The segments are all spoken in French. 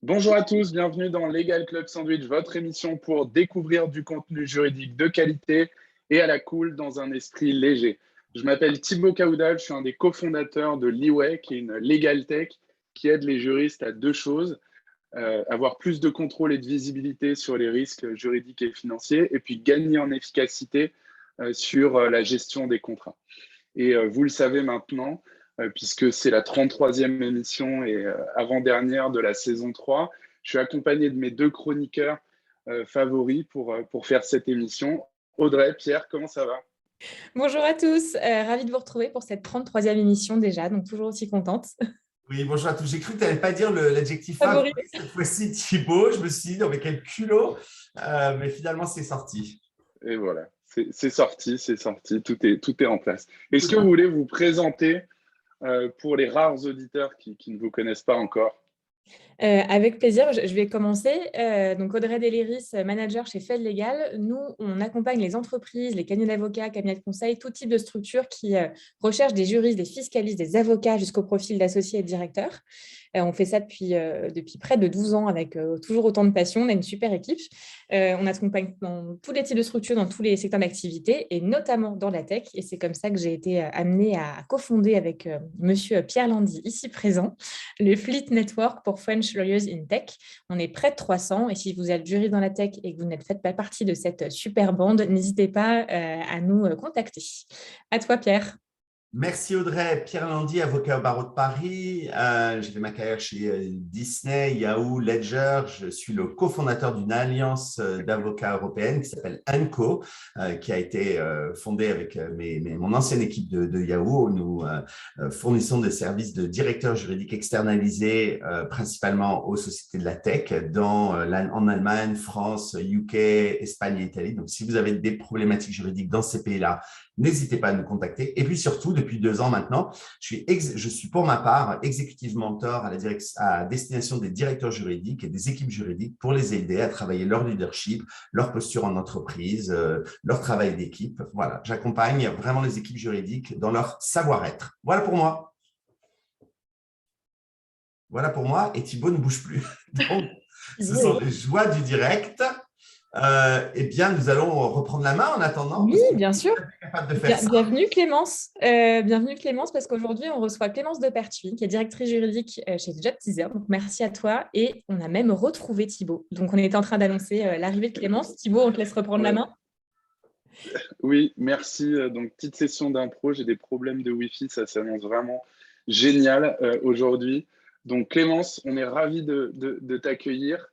Bonjour à tous, bienvenue dans Legal Club Sandwich, votre émission pour découvrir du contenu juridique de qualité et à la cool dans un esprit léger. Je m'appelle Thibaut Caoudal, je suis un des cofondateurs de Leeway, qui est une legal tech qui aide les juristes à deux choses, avoir plus de contrôle et de visibilité sur les risques juridiques et financiers, et puis gagner en efficacité sur la gestion des contrats. Et vous le savez maintenant, puisque c'est la 33e émission et avant-dernière de la saison 3. Je suis accompagné de mes deux chroniqueurs favoris pour faire cette émission. Audrey, Pierre, comment ça va? Bonjour à tous, ravie de vous retrouver pour cette 33e émission déjà, donc toujours aussi contente. Oui, bonjour à tous. J'ai cru que tu n'allais pas dire l'adjectif favori cette fois-ci, Thibaut. Je me suis dit, non, mais quel culot. Mais finalement, c'est sorti. Et voilà, c'est sorti, tout est en place. Est-ce que vous voulez vous présenter pour les rares auditeurs qui ne vous connaissent pas encore? Avec plaisir, je vais commencer. Donc Audrey Deléris, manager chez Fed Legal. Nous, on accompagne les entreprises, les cabinets d'avocats, cabinets de conseil, tout type de structures qui recherchent des juristes, des fiscalistes, des avocats jusqu'au profil d'associés et de directeurs. On fait ça depuis près de 12 ans avec toujours autant de passion. On a une super équipe. On accompagne dans tous les types de structures, dans tous les secteurs d'activité et notamment dans la tech. Et c'est comme ça que j'ai été amenée à cofonder avec monsieur Pierre Landy, ici présent, le Fleet Network pour French Lawyers in Tech. On est près de 300 et si vous êtes juriste dans la tech et que vous n'êtes pas partie de cette super bande, n'hésitez pas à nous contacter. À toi, Pierre. Merci Audrey. Pierre Landy, avocat au barreau de Paris. J'ai fait ma carrière chez Disney, Yahoo, Ledger. Je suis le cofondateur d'une alliance d'avocats européenne qui s'appelle ANCO, qui a été fondée avec mon ancienne équipe de Yahoo. Nous fournissons des services de directeurs juridiques externalisés principalement aux sociétés de la tech en Allemagne, France, UK, Espagne et Italie. Donc, si vous avez des problématiques juridiques dans ces pays-là, n'hésitez pas à nous contacter. Et puis surtout, depuis 2 ans maintenant, je suis pour ma part executive mentor à destination des directeurs juridiques et des équipes juridiques pour les aider à travailler leur leadership, leur posture en entreprise, leur travail d'équipe. Voilà, j'accompagne vraiment les équipes juridiques dans leur savoir-être. Voilà pour moi. Voilà pour moi. Et Thibaut ne bouge plus. Donc, ce sont les joies du direct. Eh bien, nous allons reprendre la main en attendant. Oui, bien sûr. Bienvenue Clémence, parce qu'aujourd'hui, on reçoit Clémence Depertuis, qui est directrice juridique chez JobTeaser. Donc, merci à toi. Et on a même retrouvé Thibaut. Donc, on était en train d'annoncer l'arrivée de Clémence. Thibaut, on te laisse reprendre la main. Oui, merci. Donc, petite session d'impro. J'ai des problèmes de Wi-Fi. Ça s'annonce vraiment génial aujourd'hui. Donc, Clémence, on est ravis de t'accueillir.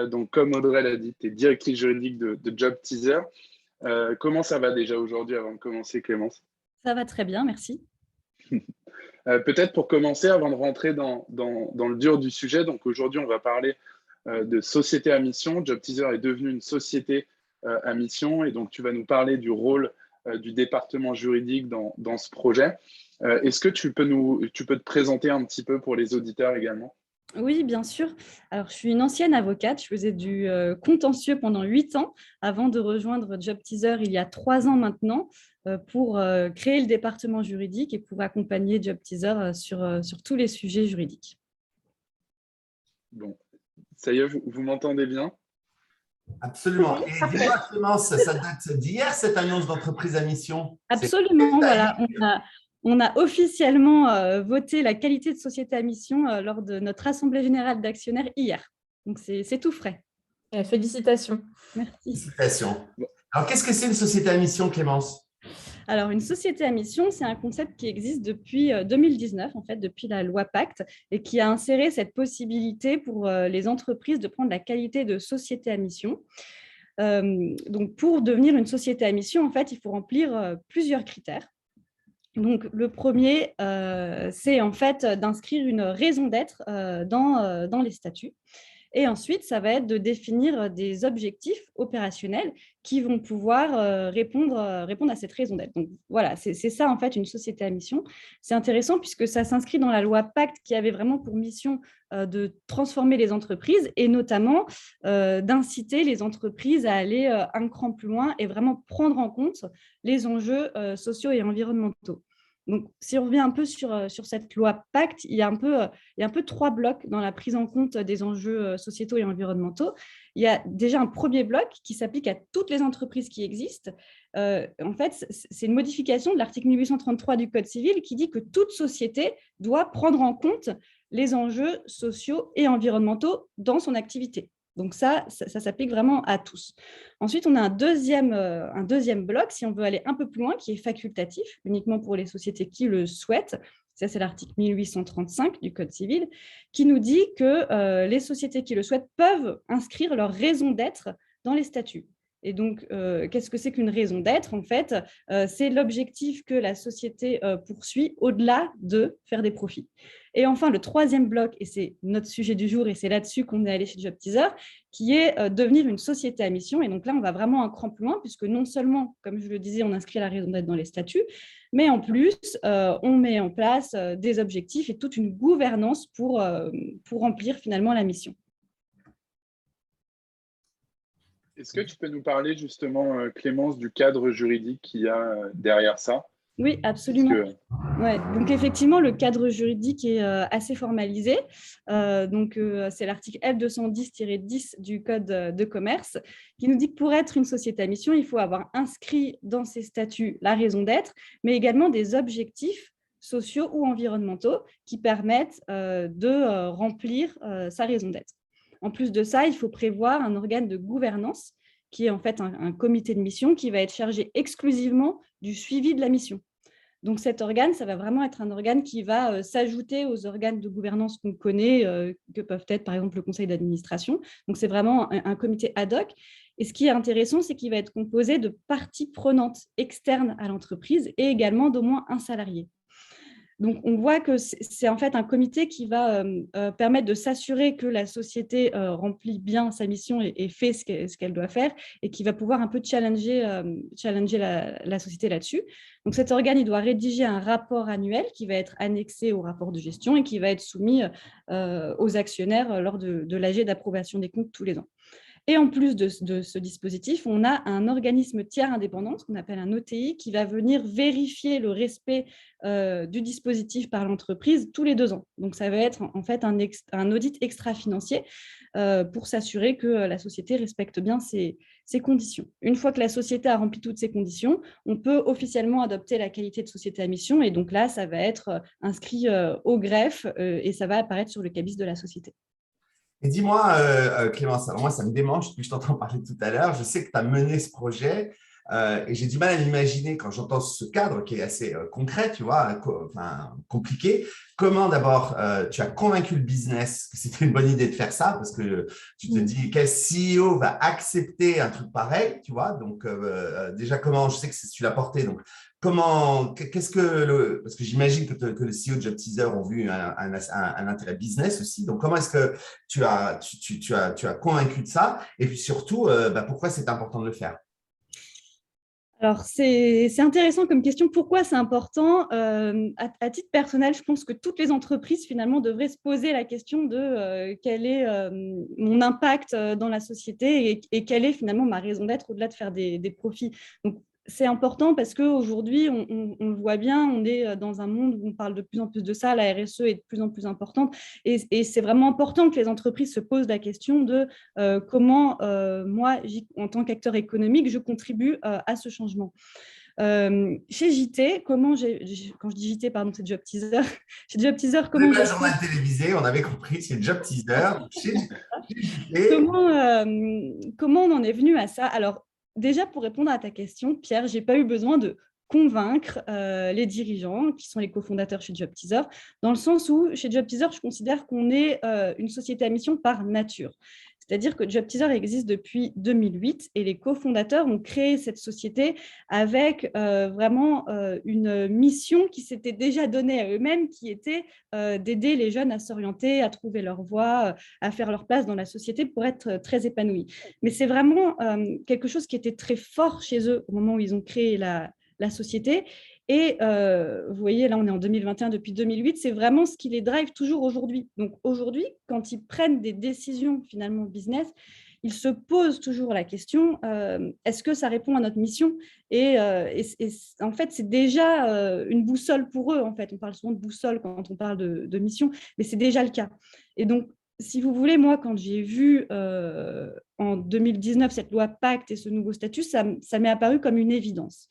Donc, comme Audrey l'a dit, tu es directrice juridique de JobTeaser. Comment ça va déjà aujourd'hui avant de commencer, Clémence? Ça va très bien, merci. Peut-être pour commencer, avant de rentrer dans le dur du sujet, donc aujourd'hui, on va parler de société à mission. JobTeaser est devenu une société à mission et donc tu vas nous parler du rôle du département juridique dans ce projet. Est-ce que tu peux te présenter un petit peu pour les auditeurs également? Oui, bien sûr. Alors, je suis une ancienne avocate. Je faisais du contentieux pendant 8 ans avant de rejoindre JobTeaser il y a 3 ans maintenant pour créer le département juridique et pour accompagner JobTeaser sur tous les sujets juridiques. Bon, ça y est, vous m'entendez bien? Absolument. Et dis-moi, Clémence, ça date d'hier, cette annonce d'entreprise à mission? Absolument, voilà. On a officiellement voté la qualité de société à mission lors de notre assemblée générale d'actionnaires hier. Donc, c'est tout frais. Félicitations. Merci. Félicitations. Alors, qu'est-ce que c'est une société à mission, Clémence? Alors, une société à mission, c'est un concept qui existe depuis 2019, en fait, depuis la loi Pacte, et qui a inséré cette possibilité pour les entreprises de prendre la qualité de société à mission. Donc, pour devenir une société à mission, en fait, il faut remplir plusieurs critères. Donc, le premier, c'est en fait d'inscrire une raison d'être dans les statuts. Et ensuite, ça va être de définir des objectifs opérationnels qui vont pouvoir répondre à cette raison d'être. Donc voilà, c'est ça en fait une société à mission. C'est intéressant puisque ça s'inscrit dans la loi Pacte qui avait vraiment pour mission de transformer les entreprises et notamment d'inciter les entreprises à aller un cran plus loin et vraiment prendre en compte les enjeux sociaux et environnementaux. Donc, si on revient un peu sur cette loi Pacte, il y a un peu 3 blocs dans la prise en compte des enjeux sociétaux et environnementaux. Il y a déjà un premier bloc qui s'applique à toutes les entreprises qui existent. En fait, c'est une modification de l'article 1833 du Code civil qui dit que toute société doit prendre en compte les enjeux sociaux et environnementaux dans son activité. Donc ça s'applique vraiment à tous. Ensuite, on a un deuxième bloc, si on veut aller un peu plus loin, qui est facultatif, uniquement pour les sociétés qui le souhaitent. Ça, c'est l'article 1835 du Code civil, qui nous dit que les sociétés qui le souhaitent peuvent inscrire leur raison d'être dans les statuts. Et donc, qu'est-ce que c'est qu'une raison d'être? En fait, c'est l'objectif que la société poursuit au-delà de faire des profits. Et enfin, le troisième bloc, et c'est notre sujet du jour, et c'est là-dessus qu'on est allé chez JobTeaser, qui est devenir une société à mission. Et donc là, on va vraiment un cran plus loin, puisque non seulement, comme je le disais, on inscrit la raison d'être dans les statuts, mais en plus, on met en place des objectifs et toute une gouvernance pour remplir finalement la mission. Est-ce que tu peux nous parler justement, Clémence, du cadre juridique qu'il y a derrière ça? Oui, absolument. Ouais. Donc, effectivement, le cadre juridique est assez formalisé. C'est l'article L210-10 du Code de commerce qui nous dit que pour être une société à mission, il faut avoir inscrit dans ses statuts la raison d'être, mais également des objectifs sociaux ou environnementaux qui permettent de remplir sa raison d'être. En plus de ça, il faut prévoir un organe de gouvernance qui est en fait un comité de mission qui va être chargé exclusivement du suivi de la mission. Donc cet organe, ça va vraiment être un organe qui va s'ajouter aux organes de gouvernance qu'on connaît, que peuvent être par exemple le conseil d'administration. Donc c'est vraiment un comité ad hoc. Et ce qui est intéressant, c'est qu'il va être composé de parties prenantes externes à l'entreprise et également d'au moins un salarié. Donc, on voit que c'est en fait un comité qui va permettre de s'assurer que la société remplit bien sa mission et fait ce qu'elle doit faire et qui va pouvoir un peu challenger la société là-dessus. Donc, cet organe, il doit rédiger un rapport annuel qui va être annexé au rapport de gestion et qui va être soumis aux actionnaires lors de l'AG d'approbation des comptes tous les ans. Et en plus de ce dispositif, on a un organisme tiers indépendant, ce qu'on appelle un OTI, qui va venir vérifier le respect du dispositif par l'entreprise tous les 2 ans. Donc, ça va être en fait un audit extra-financier pour s'assurer que la société respecte bien ses conditions. Une fois que la société a rempli toutes ces conditions, on peut officiellement adopter la qualité de société à mission. Et donc là, ça va être inscrit au greffe et ça va apparaître sur le cabis de la société. Et dis-moi, Clémence, alors moi, ça me démange, je t'entends parler tout à l'heure. Je sais que tu as mené ce projet et j'ai du mal à l'imaginer quand j'entends ce cadre qui est assez concret, tu vois, compliqué. Comment d'abord tu as convaincu le business que c'était une bonne idée de faire ça? Parce que tu te dis, quel CEO va accepter un truc pareil, tu vois? Donc, déjà, comment, je sais que tu l'as porté, donc comment, parce que j'imagine que le CEO de JobTeaser ont vu un intérêt business aussi. Donc, comment est-ce que tu as convaincu de ça? Et puis surtout, pourquoi c'est important de le faire? Alors, c'est intéressant comme question. Pourquoi c'est important? À titre personnel, je pense que toutes les entreprises, finalement, devraient se poser la question de quel est mon impact dans la société et quelle est finalement ma raison d'être au-delà de faire des profits. Donc, c'est important parce qu'aujourd'hui, on le voit bien, on est dans un monde où on parle de plus en plus de ça, la RSE est de plus en plus importante et c'est vraiment important que les entreprises se posent la question de comment moi, en tant qu'acteur économique, je contribue à ce changement. Chez JT, quand je dis JT, pardon, c'est JobTeaser. Chez JobTeaser, comment le journal télévisé, on avait compris, c'est JobTeaser. Chez JT. Comment on en est venu à ça? Alors, déjà, pour répondre à ta question, Pierre, je n'ai pas eu besoin de convaincre les dirigeants qui sont les cofondateurs chez JobTeaser, dans le sens où chez JobTeaser, je considère qu'on est une société à mission par nature. C'est-à-dire que JobTeaser existe depuis 2008 et les cofondateurs ont créé cette société avec vraiment une mission qui s'était déjà donnée à eux-mêmes, qui était d'aider les jeunes à s'orienter, à trouver leur voie, à faire leur place dans la société pour être très épanouis. Mais c'est vraiment quelque chose qui était très fort chez eux au moment où ils ont créé la société. Et vous voyez, là, on est en 2021 depuis 2008, c'est vraiment ce qui les drive toujours aujourd'hui. Donc aujourd'hui, quand ils prennent des décisions finalement business, ils se posent toujours la question, est-ce que ça répond à notre mission ? Et en fait, c'est déjà une boussole pour eux. En fait, on parle souvent de boussole quand on parle de mission, mais c'est déjà le cas. Et donc, si vous voulez, moi, quand j'ai vu en 2019 cette loi Pacte et ce nouveau statut, ça m'est apparu comme une évidence.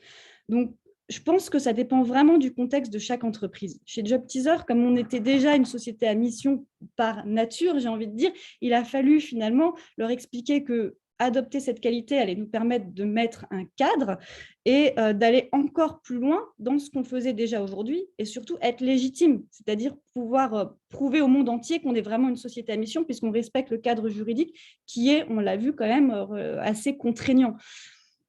Donc, je pense que ça dépend vraiment du contexte de chaque entreprise. Chez JobTeaser, comme on était déjà une société à mission par nature, j'ai envie de dire, il a fallu finalement leur expliquer que adopter cette qualité allait nous permettre de mettre un cadre et d'aller encore plus loin dans ce qu'on faisait déjà aujourd'hui et surtout être légitime, c'est-à-dire pouvoir prouver au monde entier qu'on est vraiment une société à mission puisqu'on respecte le cadre juridique qui est, on l'a vu quand même, assez contraignant.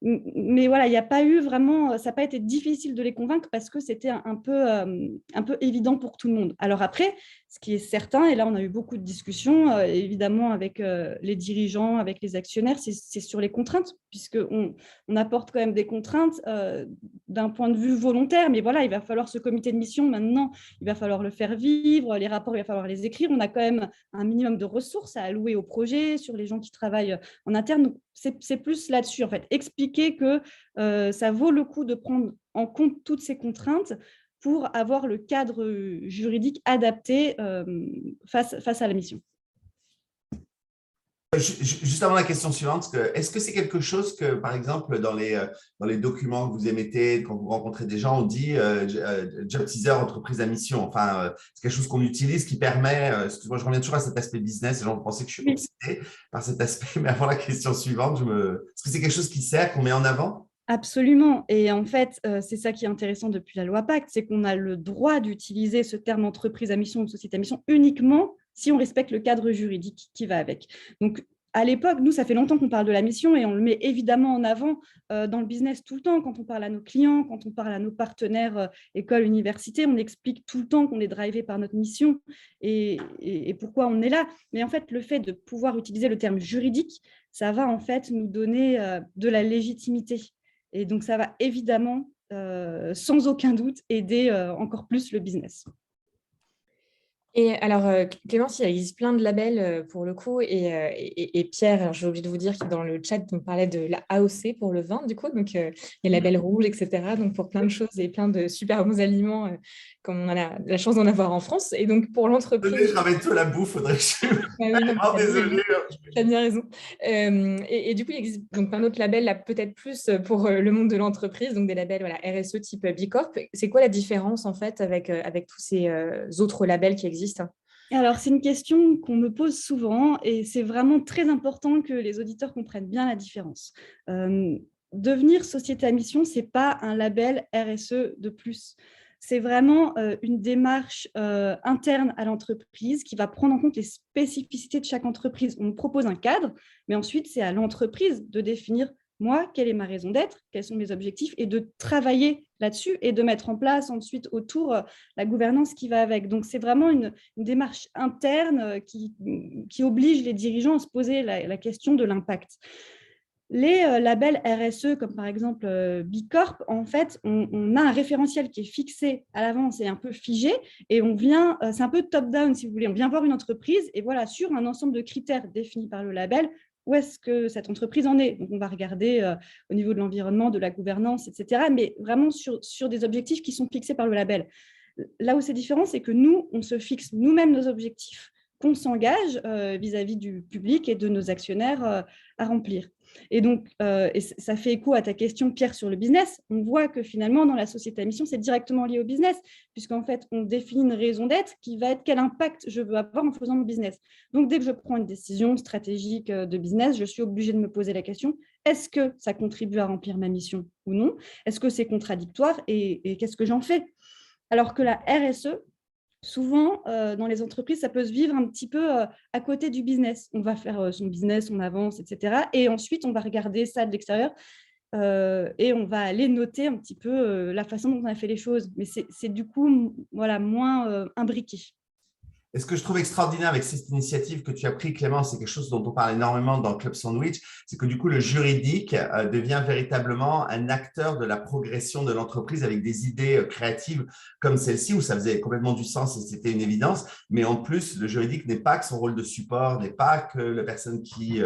Mais voilà, il n'y a pas eu vraiment, ça n'a pas été difficile de les convaincre parce que c'était un peu évident pour tout le monde. Alors après, ce qui est certain, et là on a eu beaucoup de discussions, évidemment avec les dirigeants, avec les actionnaires, c'est sur les contraintes, puisqu'on apporte quand même des contraintes d'un point de vue volontaire, mais voilà, il va falloir ce comité de mission maintenant, il va falloir le faire vivre, les rapports, il va falloir les écrire, on a quand même un minimum de ressources à allouer au projet, sur les gens qui travaillent en interne, donc c'est plus là-dessus, en fait, expliquer que ça vaut le coup de prendre en compte toutes ces contraintes pour avoir le cadre juridique adapté face à la mission. Juste avant la question suivante, est-ce que c'est quelque chose que, par exemple, dans les documents que vous émettez, quand vous rencontrez des gens, on dit JobTeaser, entreprise à mission. Enfin, c'est quelque chose qu'on utilise qui permet, excuse-moi, je reviens toujours à cet aspect business, les gens pensaient que je suis obsédé par cet aspect, mais avant la question suivante, est-ce que c'est quelque chose qui sert, qu'on met en avant ? Absolument. Et en fait, c'est ça qui est intéressant depuis la loi Pacte, c'est qu'on a le droit d'utiliser ce terme entreprise à mission ou société à mission uniquement si on respecte le cadre juridique qui va avec. Donc, à l'époque, nous, ça fait longtemps qu'on parle de la mission et on le met évidemment en avant dans le business tout le temps. Quand on parle à nos clients, quand on parle à nos partenaires écoles, universités, on explique tout le temps qu'on est drivé par notre mission et pourquoi on est là. Mais en fait, le fait de pouvoir utiliser le terme juridique, ça va en fait nous donner de la légitimité. Et donc, ça va évidemment, sans aucun doute, aider encore plus le business. Et alors, Clémence, il existe plein de labels pour le coup. Et Pierre, alors, j'ai oublié de vous dire que dans le chat, on parlait de la AOC pour le vin, du coup. Donc, les labels rouges, etc. Donc, pour plein de choses et plein de super bons aliments, comme on a la chance d'en avoir en France. Et donc, pour l'entreprise… Je ramène toi la bouffe, faudrait que je… désolé. Tu as bien raison. Et du coup, il existe donc plein d'autres labels, là, peut-être plus pour le monde de l'entreprise, donc des labels RSE type B Corp. C'est quoi la différence, en fait, avec tous ces autres labels qui existent ? Alors, c'est une question qu'on me pose souvent et c'est vraiment très important que les auditeurs comprennent bien la différence. Devenir société à mission, ce n'est pas un label RSE de plus. C'est vraiment une démarche interne à l'entreprise qui va prendre en compte les spécificités de chaque entreprise. On propose un cadre, mais ensuite, c'est à l'entreprise de définir moi, quelle est ma raison d'être, quels sont mes objectifs, et de travailler là-dessus et de mettre en place ensuite autour la gouvernance qui va avec. Donc, c'est vraiment une démarche interne qui oblige les dirigeants à se poser la question de l'impact. Les labels RSE, comme par exemple B Corp, en fait, on a un référentiel qui est fixé à l'avance et un peu figé, et on vient, c'est un peu top-down si vous voulez, on vient voir une entreprise, et voilà, sur un ensemble de critères définis par le label, où est-ce que cette entreprise en est. Donc, on va regarder au niveau de l'environnement, de la gouvernance, etc., mais vraiment sur des objectifs qui sont fixés par le label. Là où c'est différent, c'est que nous, on se fixe nous-mêmes nos objectifs, qu'on s'engage vis-à-vis du public et de nos actionnaires à remplir. Et donc, et ça fait écho à ta question, Pierre, sur le business. On voit que finalement, dans la société à mission, c'est directement lié au business, puisqu'en fait, on définit une raison d'être qui va être quel impact je veux avoir en faisant mon business. Donc, dès que je prends une décision stratégique de business, je suis obligée de me poser la question, est-ce que ça contribue à remplir ma mission ou non? Est-ce que c'est contradictoire et qu'est-ce que j'en fais? Alors que la RSE, souvent, dans les entreprises, ça peut se vivre un petit peu à côté du business. On va faire son business, on avance, etc. Et ensuite, on va regarder ça de l'extérieur et on va aller noter un petit peu la façon dont on a fait les choses. Mais c'est du coup voilà, moins imbriqué. Et ce que je trouve extraordinaire avec cette initiative que tu as pris, Clément, c'est quelque chose dont on parle énormément dans Club Sandwich, c'est que du coup, le juridique devient véritablement un acteur de la progression de l'entreprise avec des idées créatives comme celle-ci, où ça faisait complètement du sens et c'était une évidence. Mais en plus, le juridique n'est pas que son rôle de support, n'est pas que la personne qui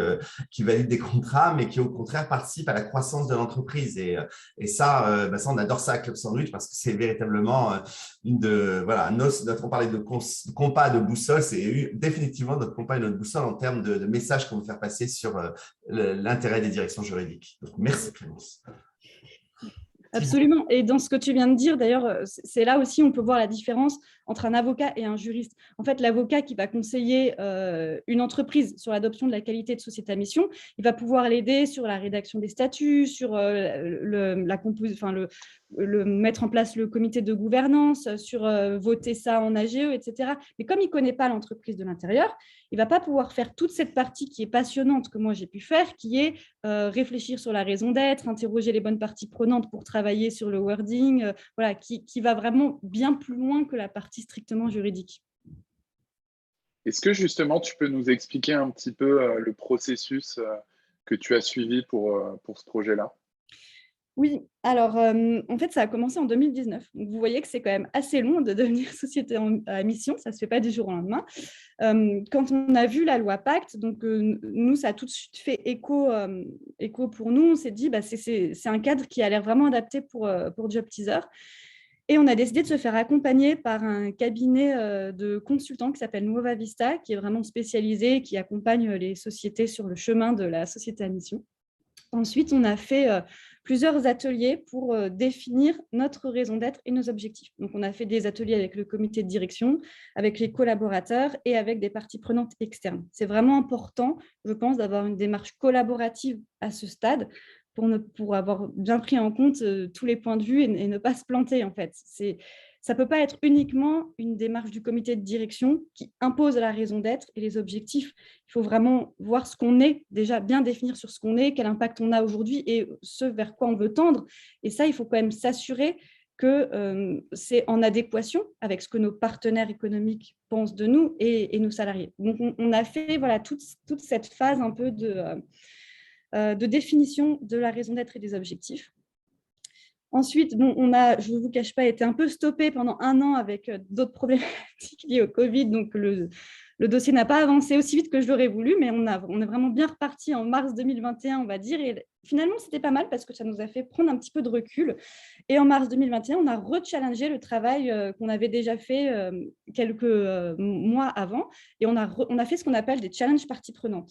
valide des contrats, mais qui au contraire participe à la croissance de l'entreprise. Et ça, ça, on adore ça à Club Sandwich parce que c'est véritablement on parlait de compas, de boussole, c'est définitivement notre compas et notre boussole en termes de messages qu'on veut faire passer sur l'intérêt des directions juridiques. Donc, merci Clémence. Absolument. Et dans ce que tu viens de dire, d'ailleurs, c'est là aussi on peut voir la différence entre un avocat et un juriste. En fait, l'avocat qui va conseiller une entreprise sur l'adoption de la qualité de société à mission, il va pouvoir l'aider sur la rédaction des statuts, sur mettre en place le comité de gouvernance, sur voter ça en AGE, etc. Mais comme il ne connaît pas l'entreprise de l'intérieur, il ne va pas pouvoir faire toute cette partie qui est passionnante que moi j'ai pu faire, qui est réfléchir sur la raison d'être, interroger les bonnes parties prenantes pour travailler sur le wording, qui va vraiment bien plus loin que la partie strictement juridique. Est-ce que justement tu peux nous expliquer un petit peu le processus que tu as suivi pour ce projet-là? Oui, alors en fait, ça a commencé en 2019. Donc, vous voyez que c'est quand même assez long de devenir société à mission, ça ne se fait pas du jour au lendemain. Quand on a vu la loi Pacte, donc nous, ça a tout de suite fait écho pour nous. On s'est dit, c'est un cadre qui a l'air vraiment adapté pour Job Teaser. Et on a décidé de se faire accompagner par un cabinet de consultants qui s'appelle Nuova Vista, qui est vraiment spécialisé, qui accompagne les sociétés sur le chemin de la société à mission. Ensuite, on a fait plusieurs ateliers pour définir notre raison d'être et nos objectifs. Donc, on a fait des ateliers avec le comité de direction, avec les collaborateurs et avec des parties prenantes externes. C'est vraiment important, je pense, d'avoir une démarche collaborative à ce stade pour avoir bien pris en compte tous les points de vue et ne pas se planter, en fait. Ça ne peut pas être uniquement une démarche du comité de direction qui impose la raison d'être et les objectifs. Il faut vraiment voir ce qu'on est, déjà bien définir sur ce qu'on est, quel impact on a aujourd'hui et ce vers quoi on veut tendre. Et ça, il faut quand même s'assurer que c'est en adéquation avec ce que nos partenaires économiques pensent de nous et nos salariés. Donc, on a fait toute cette phase un peu de définition de la raison d'être et des objectifs. Ensuite, on a, je ne vous cache pas, été un peu stoppé pendant 1 an avec d'autres problématiques liées au Covid. Donc, le dossier n'a pas avancé aussi vite que je l'aurais voulu, mais on est vraiment bien reparti en mars 2021, on va dire. Et finalement, c'était pas mal parce que ça nous a fait prendre un petit peu de recul. Et en mars 2021, on a rechallengé le travail qu'on avait déjà fait quelques mois avant. Et on a fait ce qu'on appelle des challenges parties prenantes.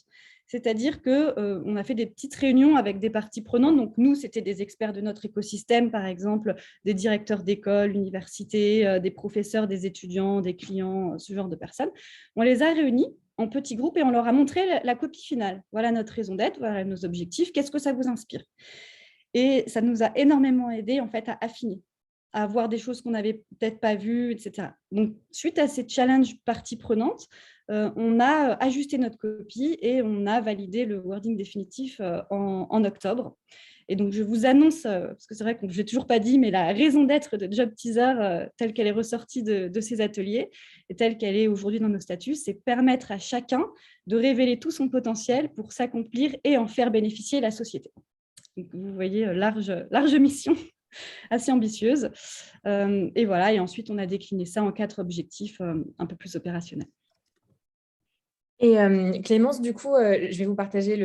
C'est-à-dire qu'on a fait des petites réunions avec des parties prenantes. Donc, nous, c'était des experts de notre écosystème, par exemple, des directeurs d'école, universités, des professeurs, des étudiants, des clients, ce genre de personnes. On les a réunis en petits groupes et on leur a montré la copie finale. Voilà notre raison d'être, voilà nos objectifs. Qu'est-ce que ça vous inspire? Et ça nous a énormément aidé, en fait, à affiner, à voir des choses qu'on n'avait peut-être pas vues, etc. Donc, suite à ces challenges parties prenantes, on a ajusté notre copie et on a validé le wording définitif en octobre. Et donc, je vous annonce, parce que c'est vrai que je n'ai toujours pas dit, mais la raison d'être de Job Teaser, telle qu'elle est ressortie de ces ateliers et telle qu'elle est aujourd'hui dans nos statuts, c'est permettre à chacun de révéler tout son potentiel pour s'accomplir et en faire bénéficier la société. Donc, vous voyez, large mission, assez ambitieuse. Et voilà, et ensuite, on a décliné ça en 4 objectifs un peu plus opérationnels. Et Clémence, du coup, je vais vous partager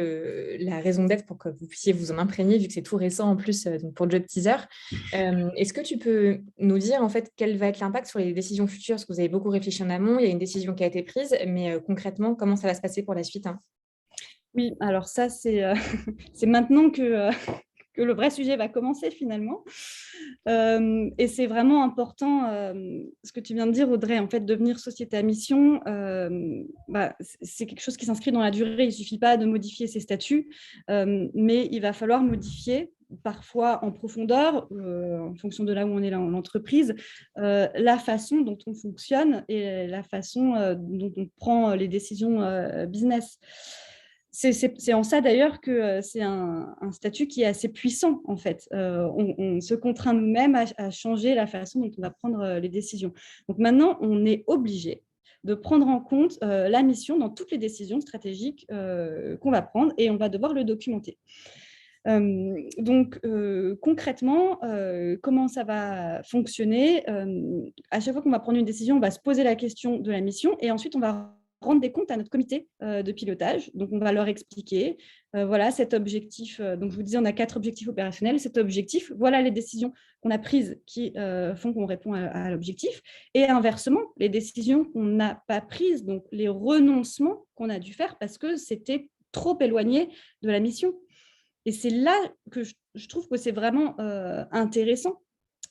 la raison d'être pour que vous puissiez vous en imprégner, vu que c'est tout récent en plus pour Job Teaser. Est-ce que tu peux nous dire en fait quel va être l'impact sur les décisions futures? Parce que vous avez beaucoup réfléchi en amont, il y a une décision qui a été prise, mais concrètement, comment ça va se passer pour la suite, hein? Oui, alors ça, c'est maintenant que le vrai sujet va commencer finalement. Et c'est vraiment important, ce que tu viens de dire, Audrey, en fait, devenir société à mission, c'est quelque chose qui s'inscrit dans la durée. Il ne suffit pas de modifier ses statuts, mais il va falloir modifier parfois en profondeur, en fonction de là où on est dans l'entreprise, la façon dont on fonctionne et la façon dont on prend les décisions business. C'est en ça d'ailleurs que c'est un statut qui est assez puissant en fait. On se contraint nous-mêmes à changer la façon dont on va prendre les décisions. Donc maintenant, on est obligé de prendre en compte la mission dans toutes les décisions stratégiques qu'on va prendre et on va devoir le documenter. Donc, concrètement, comment ça va fonctionner? À chaque fois qu'on va prendre une décision, on va se poser la question de la mission et ensuite, on va rendre des comptes à notre comité de pilotage. Donc, on va leur expliquer, voilà, cet objectif. Donc, je vous disais, on a 4 objectifs opérationnels. Cet objectif, voilà les décisions qu'on a prises qui font qu'on répond à l'objectif. Et inversement, les décisions qu'on n'a pas prises, donc les renoncements qu'on a dû faire parce que c'était trop éloigné de la mission. Et c'est là que je trouve que c'est vraiment intéressant.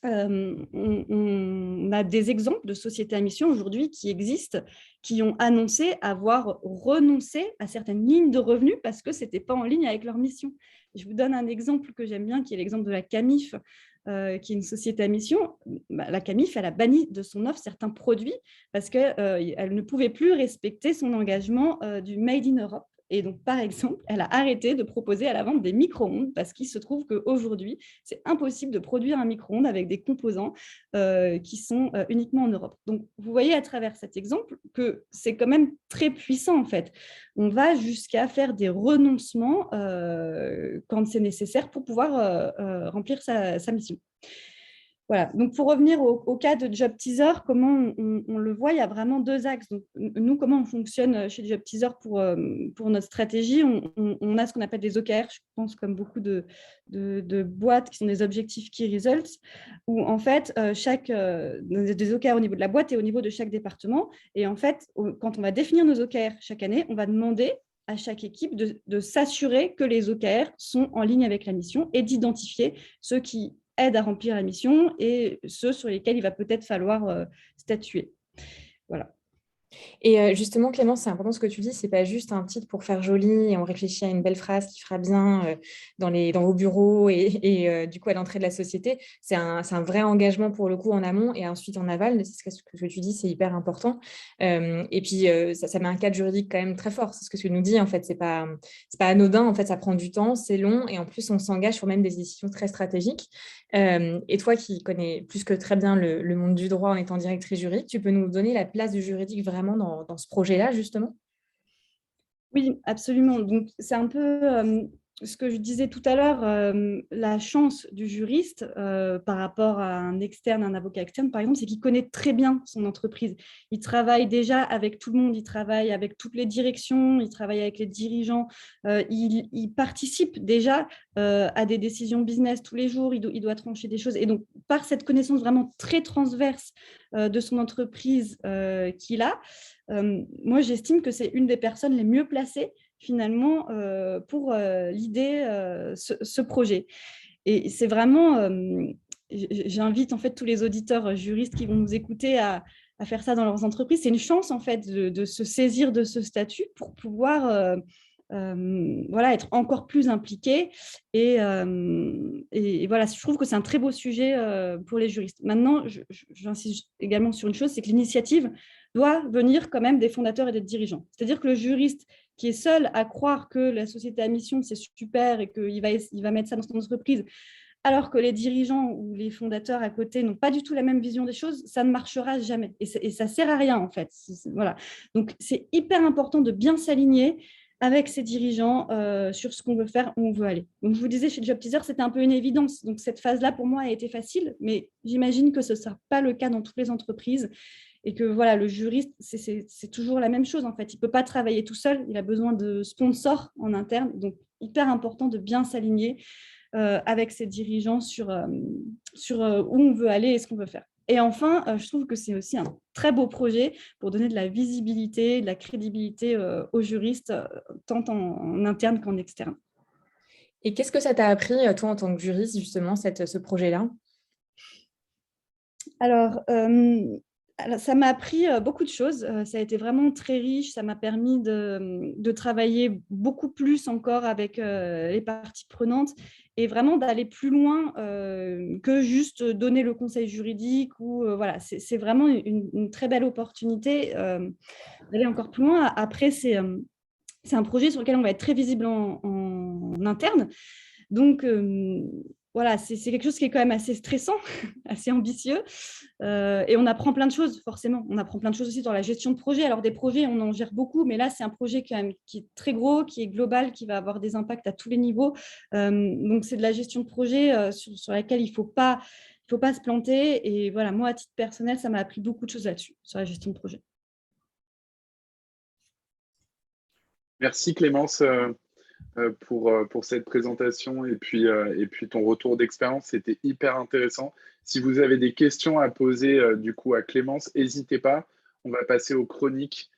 On a des exemples de sociétés à mission aujourd'hui qui existent, qui ont annoncé avoir renoncé à certaines lignes de revenus parce que ce n'était pas en ligne avec leur mission. Je vous donne un exemple que j'aime bien, qui est l'exemple de la Camif, qui est une société à mission. La Camif, elle a banni de son offre certains produits parce qu'elle ne pouvait plus respecter son engagement du Made in Europe. Et donc, par exemple, elle a arrêté de proposer à la vente des micro-ondes parce qu'il se trouve qu'aujourd'hui, c'est impossible de produire un micro-ondes avec des composants qui sont uniquement en Europe. Donc, vous voyez à travers cet exemple que c'est quand même très puissant, en fait. On va jusqu'à faire des renoncements quand c'est nécessaire pour pouvoir remplir sa mission. Voilà. Donc, pour revenir au cas de Job Teaser, comment on le voit, il y a vraiment 2 axes. Donc, nous, comment on fonctionne chez Job Teaser pour notre stratégie? On a ce qu'on appelle des OKR, je pense, comme beaucoup de boîtes qui sont des objectifs Key Results, où en fait, des OKR au niveau de la boîte et au niveau de chaque département. Et en fait, quand on va définir nos OKR chaque année, on va demander à chaque équipe de s'assurer que les OKR sont en ligne avec la mission et d'identifier ceux qui aident à remplir la mission et ceux sur lesquels il va peut-être falloir statuer. Voilà. Et justement, Clémence, c'est important ce que tu dis, c'est pas juste un titre pour faire joli et on réfléchit à une belle phrase qui fera bien dans vos bureaux et du coup à l'entrée de la société. C'est un vrai engagement pour le coup en amont et ensuite en aval. C'est ce que tu dis, c'est hyper important. Et puis ça met un cadre juridique quand même très fort. C'est ce que tu nous dis en fait. C'est pas anodin. En fait, ça prend du temps, c'est long et en plus on s'engage sur même des décisions très stratégiques. Et toi qui connais plus que très bien le monde du droit en étant directrice juridique, tu peux nous donner la place du juridique vraiment dans ce projet-là, justement? Oui, absolument. Donc, c'est un peu ce que je disais tout à l'heure, la chance du juriste par rapport à un externe, un avocat externe, par exemple, c'est qu'il connaît très bien son entreprise. Il travaille déjà avec tout le monde, il travaille avec toutes les directions, il travaille avec les dirigeants, il participe déjà à des décisions business tous les jours, il doit trancher des choses. Et donc, par cette connaissance vraiment très transverse de son entreprise qu'il a, moi, j'estime que c'est une des personnes les mieux placées finalement pour l'idée ce projet. Et c'est vraiment, j'invite en fait tous les auditeurs juristes qui vont nous écouter à faire ça dans leurs entreprises. C'est une chance en fait de se saisir de ce statut pour pouvoir voilà, être encore plus impliqué. Et voilà, je trouve que c'est un très beau sujet pour les juristes. Maintenant, j'insiste également sur une chose, c'est que l'initiative doit venir quand même des fondateurs et des dirigeants. C'est-à-dire que le juriste qui est seul à croire que la société à mission, c'est super et qu'il va mettre ça dans son entreprise, alors que les dirigeants ou les fondateurs à côté n'ont pas du tout la même vision des choses, ça ne marchera jamais. Et ça ne sert à rien, en fait. Voilà. Donc, c'est hyper important de bien s'aligner avec ces dirigeants sur ce qu'on veut faire, où on veut aller. Donc, je vous disais, chez Job Teaser, c'était un peu une évidence. Donc, cette phase-là, pour moi, a été facile, mais j'imagine que ce ne sera pas le cas dans toutes les entreprises. Et que voilà, le juriste, c'est toujours la même chose en fait. Il ne peut pas travailler tout seul, il a besoin de sponsors en interne. Donc, hyper important de bien s'aligner avec ses dirigeants sur où on veut aller et ce qu'on veut faire. Et enfin, je trouve que c'est aussi un très beau projet pour donner de la visibilité, de la crédibilité aux juristes, tant en interne qu'en externe. Et qu'est-ce que ça t'a appris, toi, en tant que juriste, justement, ce projet-là? Alors, Alors, ça m'a appris beaucoup de choses. Ça a été vraiment très riche. Ça m'a permis de travailler beaucoup plus encore avec les parties prenantes et vraiment d'aller plus loin que juste donner le conseil juridique. Voilà, c'est vraiment une très belle opportunité d'aller encore plus loin. Après, c'est un projet sur lequel on va être très visible en interne. Donc, voilà, c'est quelque chose qui est quand même assez stressant, assez ambitieux. Et on apprend plein de choses, forcément. On apprend plein de choses aussi dans la gestion de projet. Alors, des projets, on en gère beaucoup, mais là, c'est un projet quand même qui est très gros, qui est global, qui va avoir des impacts à tous les niveaux. Donc, c'est de la gestion de projet sur laquelle il ne faut pas se planter. Et voilà, moi, à titre personnel, ça m'a appris beaucoup de choses là-dessus, sur la gestion de projet. Merci Clémence pour cette présentation et puis ton retour d'expérience. C'était hyper intéressant. Si vous avez des questions à poser du coup à Clémence, n'hésitez pas. On va passer aux chroniques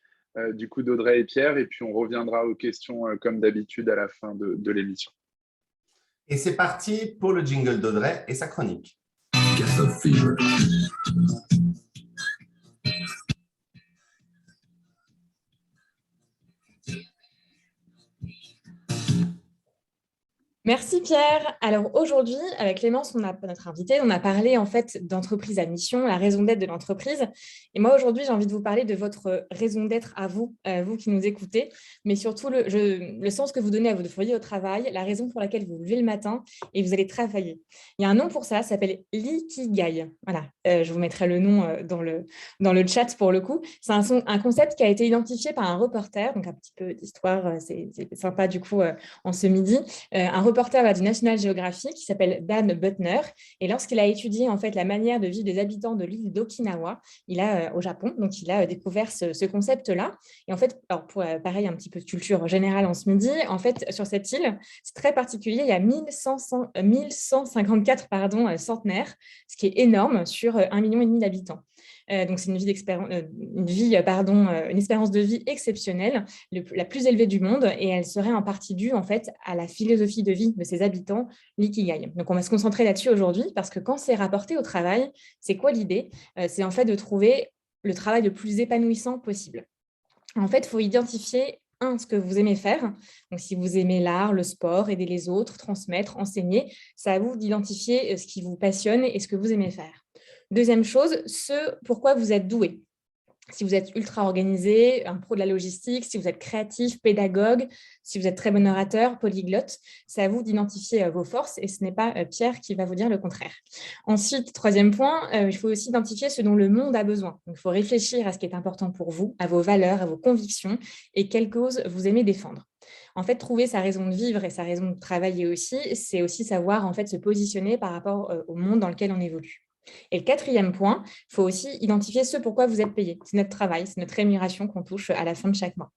du coup d'Audrey et Pierre et puis on reviendra aux questions comme d'habitude à la fin de l'émission. Et c'est parti pour le jingle d'Audrey et sa chronique. Merci Pierre. Alors aujourd'hui, avec Clémence, notre invitée, on a parlé en fait d'entreprise à mission, la raison d'être de l'entreprise. Et moi aujourd'hui, j'ai envie de vous parler de votre raison d'être à vous, vous qui nous écoutez, mais surtout le sens que vous donnez à votre foyer au travail, la raison pour laquelle vous vous levez le matin et vous allez travailler. Il y a un nom pour ça s'appelle l'ikigai. Voilà, je vous mettrai le nom dans le chat pour le coup. C'est un concept qui a été identifié par un reporter, donc un petit peu d'histoire, c'est sympa du coup en ce midi. Un reporter du National Geographic qui s'appelle Dan Buettner. Et lorsqu'il a étudié en fait la manière de vivre des habitants de l'île d'Okinawa, au Japon, donc il a découvert ce concept-là. Et en fait, alors pour pareil, un petit peu de culture générale en ce midi, en fait, sur cette île, c'est très particulier, il y a 1154 centenaires, ce qui est énorme sur 1,5 million d'habitants. Donc, c'est une espérance de vie exceptionnelle, la plus élevée du monde, et elle serait en partie due en fait à la philosophie de vie de ses habitants, l'ikigai. Donc, on va se concentrer là-dessus aujourd'hui parce que quand c'est rapporté au travail, c'est quoi l'idée ? C'est en fait de trouver le travail le plus épanouissant possible. En fait, il faut identifier ce que vous aimez faire. Donc, si vous aimez l'art, le sport, aider les autres, transmettre, enseigner, c'est à vous d'identifier ce qui vous passionne et ce que vous aimez faire. Deuxième chose, ce pourquoi vous êtes doué. Si vous êtes ultra organisé, un pro de la logistique, si vous êtes créatif, pédagogue, si vous êtes très bon orateur, polyglotte, c'est à vous d'identifier vos forces et ce n'est pas Pierre qui va vous dire le contraire. Ensuite, troisième point, il faut aussi identifier ce dont le monde a besoin. Donc, il faut réfléchir à ce qui est important pour vous, à vos valeurs, à vos convictions et quelle cause vous aimez défendre. En fait, trouver sa raison de vivre et sa raison de travailler aussi, c'est aussi savoir en fait se positionner par rapport au monde dans lequel on évolue. Et le quatrième point, il faut aussi identifier ce pourquoi vous êtes payé. C'est notre travail, c'est notre rémunération qu'on touche à la fin de chaque mois.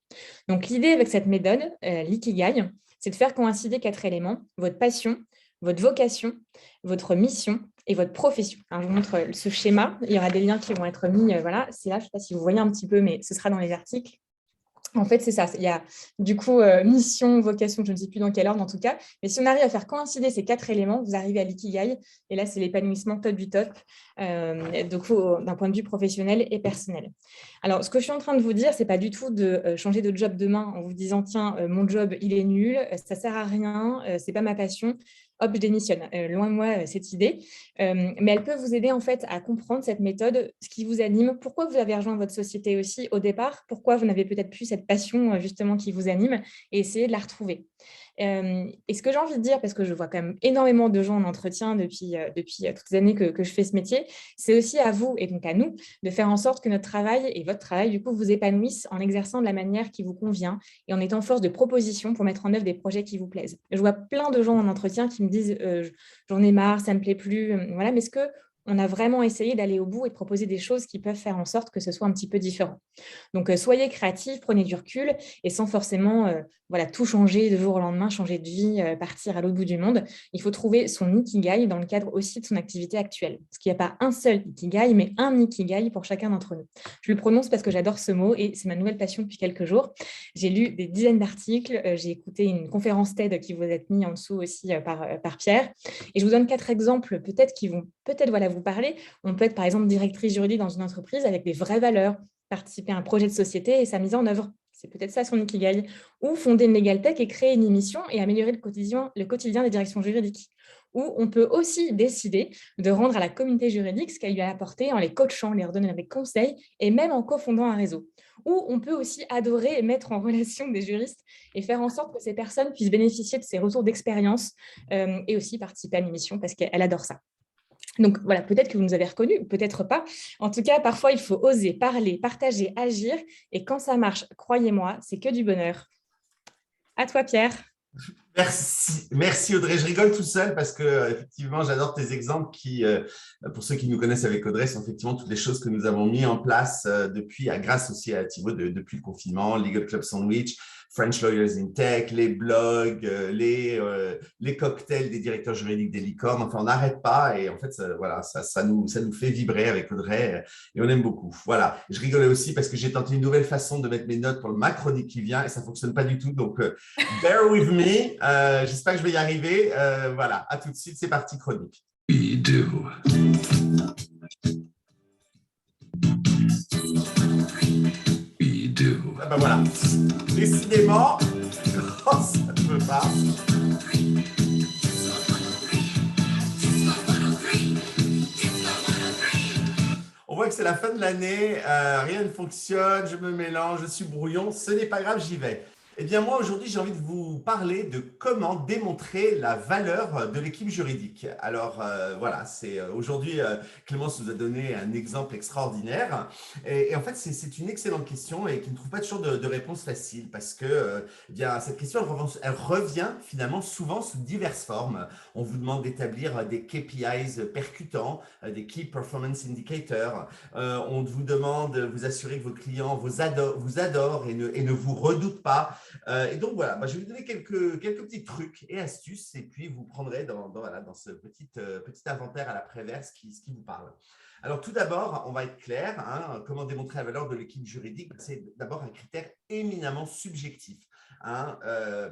Donc, l'idée avec cette méthode, l'ikigai, c'est de faire coïncider 4 éléments, votre passion, votre vocation, votre mission et votre profession. Alors, je vous montre ce schéma. Il y aura des liens qui vont être mis. Voilà, c'est là, je ne sais pas si vous voyez un petit peu, mais ce sera dans les articles. En fait, c'est ça. Il y a du coup mission, vocation, je ne sais plus dans quel ordre en tout cas. Mais si on arrive à faire coïncider ces 4 éléments, vous arrivez à l'ikigai. Et là, c'est l'épanouissement top du top, d'un point de vue professionnel et personnel. Alors, ce que je suis en train de vous dire, ce n'est pas du tout de changer de job demain en vous disant, tiens, mon job, il est nul, ça ne sert à rien, ce n'est pas ma passion. Hop, je démissionne. Loin de moi, cette idée. Mais elle peut vous aider en fait à comprendre cette méthode, ce qui vous anime, pourquoi vous avez rejoint votre société aussi au départ, pourquoi vous n'avez peut-être plus cette passion justement qui vous anime et essayer de la retrouver. Et ce que j'ai envie de dire, parce que je vois quand même énormément de gens en entretien depuis toutes les années que je fais ce métier, c'est aussi à vous et donc à nous de faire en sorte que notre travail et votre travail du coup vous épanouissent en exerçant de la manière qui vous convient et en étant force de proposition pour mettre en œuvre des projets qui vous plaisent. Je vois plein de gens en entretien qui me disent j'en ai marre, ça ne me plaît plus, voilà, mais est-ce que on a vraiment essayé d'aller au bout et de proposer des choses qui peuvent faire en sorte que ce soit un petit peu différent. Donc, soyez créatifs, prenez du recul et sans forcément tout changer de jour au lendemain, changer de vie, partir à l'autre bout du monde. Il faut trouver son ikigai dans le cadre aussi de son activité actuelle. Parce qu'il n'y a pas un seul ikigai, mais un ikigai pour chacun d'entre nous. Je le prononce parce que j'adore ce mot et c'est ma nouvelle passion depuis quelques jours. J'ai lu des dizaines d'articles, j'ai écouté une conférence TED qui vous est mise en dessous aussi par Pierre. Et je vous donne 4 exemples peut-être qui vont vous vous parler. On peut être, par exemple, directrice juridique dans une entreprise avec des vraies valeurs, participer à un projet de société et sa mise en œuvre. C'est peut-être ça son ikigai. Ou fonder une Legal Tech et créer une émission et améliorer le quotidien des directions juridiques. Ou on peut aussi décider de rendre à la communauté juridique ce qu'elle lui a apporté en les coachant, leur donnant des conseils et même en cofondant un réseau. Ou on peut aussi adorer et mettre en relation des juristes et faire en sorte que ces personnes puissent bénéficier de ces retours d'expérience et aussi participer à l'émission parce qu'elle adore ça. Donc voilà, peut-être que vous nous avez reconnus, peut-être pas. En tout cas, parfois, il faut oser parler, partager, agir. Et quand ça marche, croyez-moi, c'est que du bonheur. À toi, Pierre. Merci Audrey. Je rigole tout seul parce que effectivement, j'adore tes exemples qui, pour ceux qui nous connaissent avec Audrey, sont effectivement toutes les choses que nous avons mis en place depuis, grâce aussi à Thibaut depuis le confinement, Legal Club Sandwich, French Lawyers in Tech, les blogs, les cocktails des directeurs juridiques des licornes. Enfin, on n'arrête pas et en fait, ça nous fait vibrer avec Audrey et on aime beaucoup. Voilà. Je rigolais aussi parce que j'ai tenté une nouvelle façon de mettre mes notes pour ma chronique qui vient et ça ne fonctionne pas du tout. Donc, bear with me. J'espère que je vais y arriver. Voilà. À tout de suite. C'est parti, chronique. We do. Ah ben voilà, décidément, ça ne peut pas. On voit que c'est la fin de l'année, rien ne fonctionne, je me mélange, je suis brouillon, ce n'est pas grave, j'y vais. Eh bien, moi, aujourd'hui, j'ai envie de vous parler de comment démontrer la valeur de l'équipe juridique. Alors, voilà, aujourd'hui, Clémence nous a donné un exemple extraordinaire. Et en fait, c'est une excellente question et qui ne trouve pas toujours de réponse facile parce que eh bien, cette question, elle revient finalement souvent sous diverses formes. On vous demande d'établir des KPIs percutants, des Key Performance Indicators. On vous demande de vous assurer que vos clients vous adorent et ne vous redoutent pas. Et donc voilà, je vais vous donner quelques petits trucs et astuces et puis vous prendrez dans ce petit inventaire à la Préverse ce qui vous parle. Alors tout d'abord, on va être clair, comment démontrer la valeur de l'équipe juridique? C'est d'abord un critère éminemment subjectif.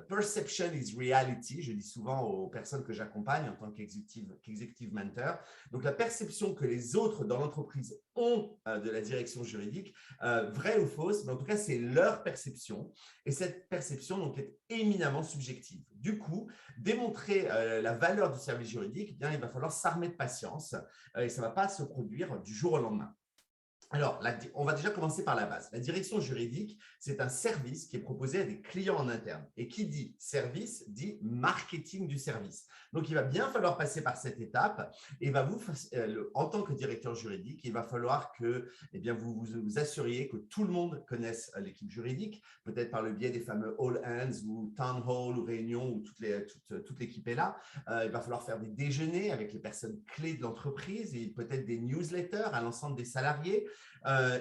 Perception is reality, je dis souvent aux personnes que j'accompagne en tant qu'executive mentor. Donc la perception que les autres dans l'entreprise ont de la direction juridique, vraie ou fausse, mais en tout cas c'est leur perception et cette perception donc est éminemment subjective. Du coup, démontrer la valeur du service juridique, eh bien, il va falloir s'armer de patience et ça ne va pas se produire du jour au lendemain. Alors, on va déjà commencer par la base. La direction juridique, c'est un service qui est proposé à des clients en interne. Et qui dit service, dit marketing du service. Donc, il va bien falloir passer par cette étape. Et en tant que directeur juridique, il va falloir que vous vous assuriez que tout le monde connaisse l'équipe juridique, peut-être par le biais des fameux all hands ou town hall ou réunions où toute l'équipe est là. Il va falloir faire des déjeuners avec les personnes clés de l'entreprise et peut-être des newsletters à l'ensemble des salariés.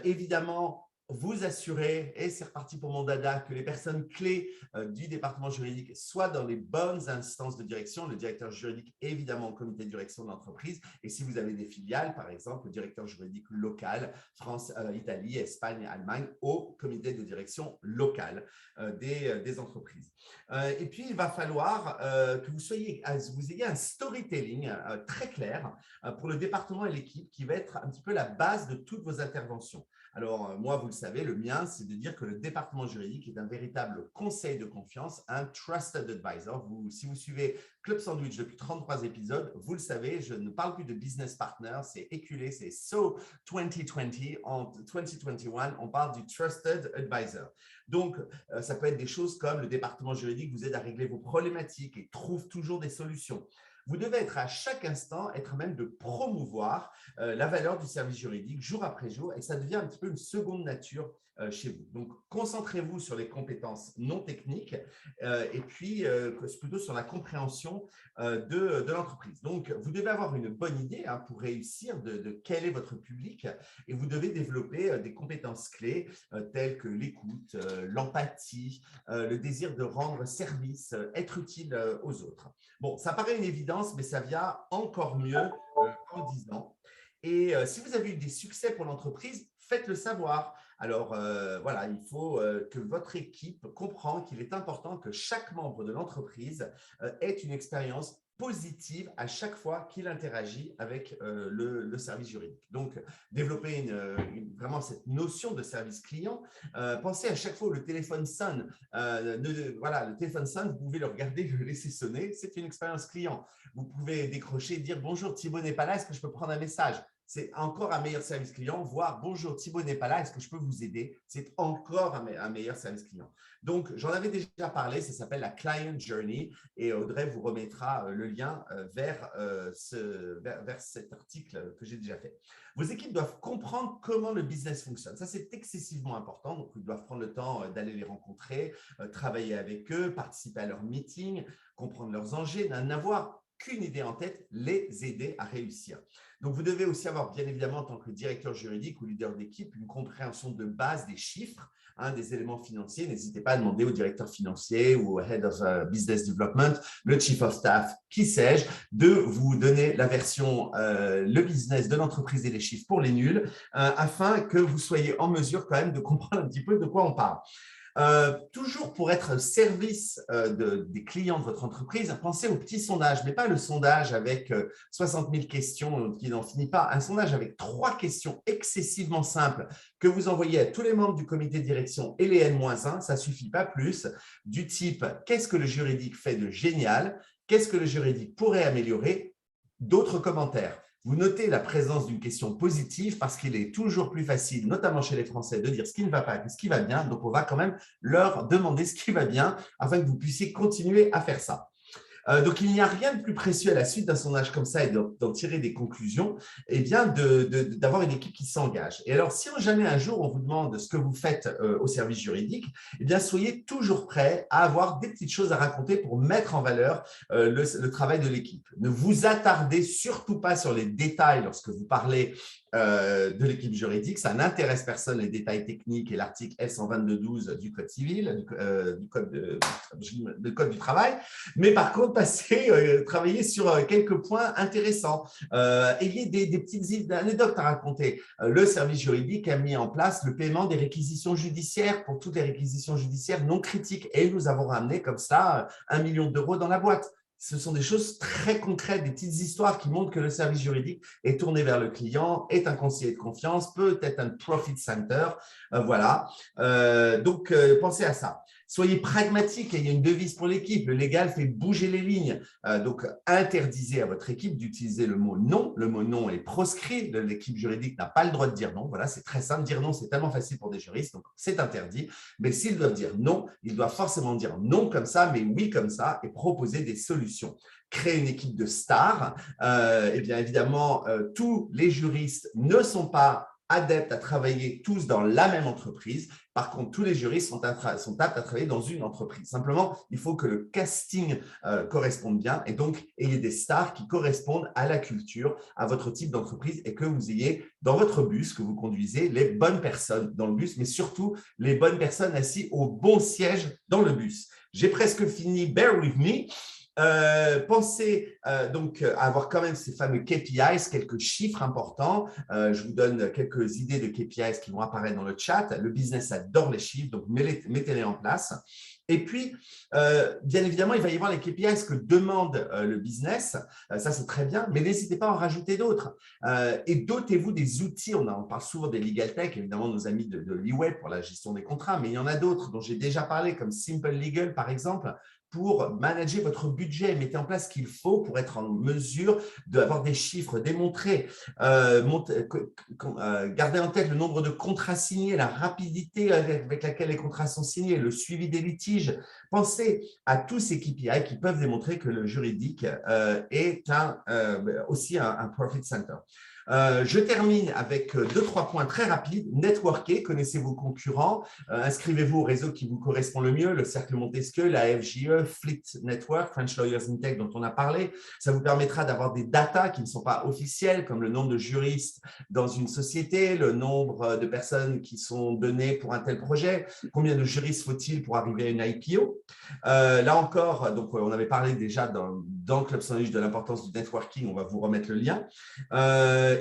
Évidemment, vous assurer, et c'est reparti pour mon dada, que les personnes clés du département juridique soient dans les bonnes instances de direction, le directeur juridique évidemment au comité de direction de l'entreprise, et si vous avez des filiales, par exemple, le directeur juridique local, France, Italie, Espagne, Allemagne, au comité de direction local des entreprises. Et puis, il va falloir que vous ayez un storytelling très clair pour le département et l'équipe qui va être un petit peu la base de toutes vos interventions. Alors, moi, vous le savez, le mien, c'est de dire que le département juridique est un véritable conseil de confiance, un trusted advisor. Si vous suivez Club Sandwich depuis 33 épisodes, vous le savez, je ne parle plus de business partner, c'est éculé, c'est So 2020. En 2021, on parle du trusted advisor. Donc, ça peut être des choses comme le département juridique vous aide à régler vos problématiques et trouve toujours des solutions. Vous devez être à chaque instant, être même de promouvoir la valeur du service juridique jour après jour et ça devient un petit peu une seconde nature chez vous. Donc, concentrez-vous sur les compétences non techniques et puis plutôt sur la compréhension de l'entreprise. Donc, vous devez avoir une bonne idée pour réussir de quel est votre public et vous devez développer des compétences clés telles que l'écoute, l'empathie, le désir de rendre service, être utile aux autres. Bon, ça paraît une évidence, mais ça vient encore mieux en 10 ans. Et si vous avez eu des succès pour l'entreprise, faites-le savoir. Alors, voilà, il faut que votre équipe comprenne qu'il est important que chaque membre de l'entreprise ait une expérience positive à chaque fois qu'il interagit avec le service juridique. Donc, développer vraiment cette notion de service client. Pensez à chaque fois où le téléphone sonne. Voilà, le téléphone sonne, vous pouvez le regarder, le laisser sonner. C'est une expérience client. Vous pouvez décrocher, dire « Bonjour, Thibaut n'est pas là, est-ce que je peux prendre un message ?» C'est encore un meilleur service client, voire « Bonjour, Thibaut n'est pas là, est-ce que je peux vous aider ?» C'est encore un meilleur service client. Donc, j'en avais déjà parlé, ça s'appelle la Client Journey et Audrey vous remettra le lien vers cet article que j'ai déjà fait. Vos équipes doivent comprendre comment le business fonctionne. Ça, c'est excessivement important. Donc, ils doivent prendre le temps d'aller les rencontrer, travailler avec eux, participer à leurs meetings, comprendre leurs enjeux, n'avoir qu'une idée en tête, les aider à réussir. Donc, vous devez aussi avoir, bien évidemment, en tant que directeur juridique ou leader d'équipe, une compréhension de base des chiffres, des éléments financiers. N'hésitez pas à demander au directeur financier ou au Head of Business Development, le Chief of Staff, qui sais-je, de vous donner la version, le business de l'entreprise et les chiffres pour les nuls, afin que vous soyez en mesure quand même de comprendre un petit peu de quoi on parle. Toujours pour être au service des clients de votre entreprise, pensez au petit sondage, mais pas le sondage avec 60 000 questions qui n'en finit pas. Un sondage avec 3 questions excessivement simples que vous envoyez à tous les membres du comité de direction et les N-1, ça ne suffit pas plus, du type « Qu'est-ce que le juridique fait de génial ? Qu'est-ce que le juridique pourrait améliorer ?» D'autres commentaires. Vous notez la présence d'une question positive parce qu'il est toujours plus facile, notamment chez les Français, de dire ce qui ne va pas et ce qui va bien. Donc, on va quand même leur demander ce qui va bien afin que vous puissiez continuer à faire ça. Donc, il n'y a rien de plus précieux à la suite d'un sondage comme ça et d'en tirer des conclusions, eh bien, d'avoir une équipe qui s'engage. Et alors, si jamais un jour on vous demande ce que vous faites au service juridique, eh bien, soyez toujours prêts à avoir des petites choses à raconter pour mettre en valeur le travail de l'équipe. Ne vous attardez surtout pas sur les détails lorsque vous parlez de l'équipe juridique. Ça n'intéresse personne, les détails techniques et l'article L122.12 du Code civil, du Code du travail. Mais par contre, travailler sur quelques points intéressants. Ayez des petites anecdotes à raconter. Le service juridique a mis en place le paiement des réquisitions judiciaires pour toutes les réquisitions judiciaires non critiques. Et nous avons ramené comme ça 1 million d'euros dans la boîte. Ce sont des choses très concrètes, des petites histoires qui montrent que le service juridique est tourné vers le client, est un conseiller de confiance, peut être un profit center. Voilà. Donc, pensez à ça. Soyez pragmatique et il y a une devise pour l'équipe. Le légal fait bouger les lignes. Donc, interdisez à votre équipe d'utiliser le mot non. Le mot non est proscrit. L'équipe juridique n'a pas le droit de dire non. Voilà, c'est très simple. Dire non, c'est tellement facile pour des juristes. Donc, c'est interdit. Mais s'ils doivent dire non, ils doivent forcément dire non comme ça, mais oui comme ça et proposer des solutions. Créer une équipe de stars. Eh bien, évidemment, tous les juristes ne sont pas adeptes à travailler tous dans la même entreprise. Par contre, tous les juristes sont aptes à travailler dans une entreprise. Simplement, il faut que le casting corresponde bien et donc ayez des stars qui correspondent à la culture, à votre type d'entreprise et que vous ayez dans votre bus, que vous conduisez, les bonnes personnes dans le bus, mais surtout les bonnes personnes assises au bon siège dans le bus. J'ai presque fini, bear with me. Pensez donc à avoir quand même ces fameux KPIs, quelques chiffres importants. Je vous donne quelques idées de KPIs qui vont apparaître dans le chat. Le business adore les chiffres, donc mettez-les en place. Et puis, bien évidemment, il va y avoir les KPIs que demande le business. Ça, c'est très bien, mais n'hésitez pas à en rajouter d'autres. Et dotez-vous des outils. On parle souvent des Legal Tech, évidemment, nos amis de l'eWeb pour la gestion des contrats, mais il y en a d'autres dont j'ai déjà parlé, comme Simple Legal, par exemple, pour manager votre budget. Mettez en place ce qu'il faut pour être en mesure d'avoir des chiffres démontrés. Gardez en tête le nombre de contrats signés, la rapidité avec laquelle les contrats sont signés, le suivi des litiges. Pensez à tous ces KPI qui peuvent démontrer que le juridique est aussi un profit center. Je termine avec 2-3 points très rapides. Networker, connaissez vos concurrents, inscrivez-vous au réseau qui vous correspond le mieux, le Cercle Montesquieu, la FJE, Fleet Network, French Lawyers in Tech dont on a parlé. Ça vous permettra d'avoir des datas qui ne sont pas officielles, comme le nombre de juristes dans une société, le nombre de personnes qui sont données pour un tel projet, combien de juristes faut-il pour arriver à une IPO. Là encore, donc, on avait parlé déjà dans Club Sandwich de l'importance du networking, on va vous remettre le lien.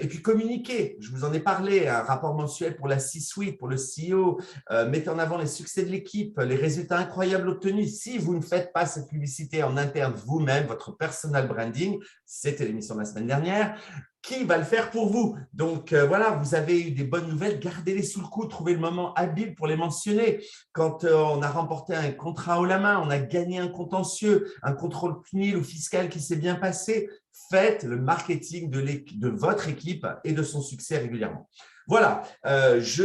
Et puis communiquer, je vous en ai parlé, un rapport mensuel pour la C-suite, pour le CEO, mettez en avant les succès de l'équipe, les résultats incroyables obtenus. Si vous ne faites pas cette publicité en interne vous-même, votre personal branding, c'était l'émission de la semaine dernière, qui va le faire pour vous? Donc, voilà, vous avez eu des bonnes nouvelles, gardez-les sous le coude, trouvez le moment habile pour les mentionner. Quand on a remporté un contrat haut la main, on a gagné un contentieux, un contrôle CNIL ou fiscal qui s'est bien passé, faites le marketing de votre équipe et de son succès régulièrement. Voilà, c'est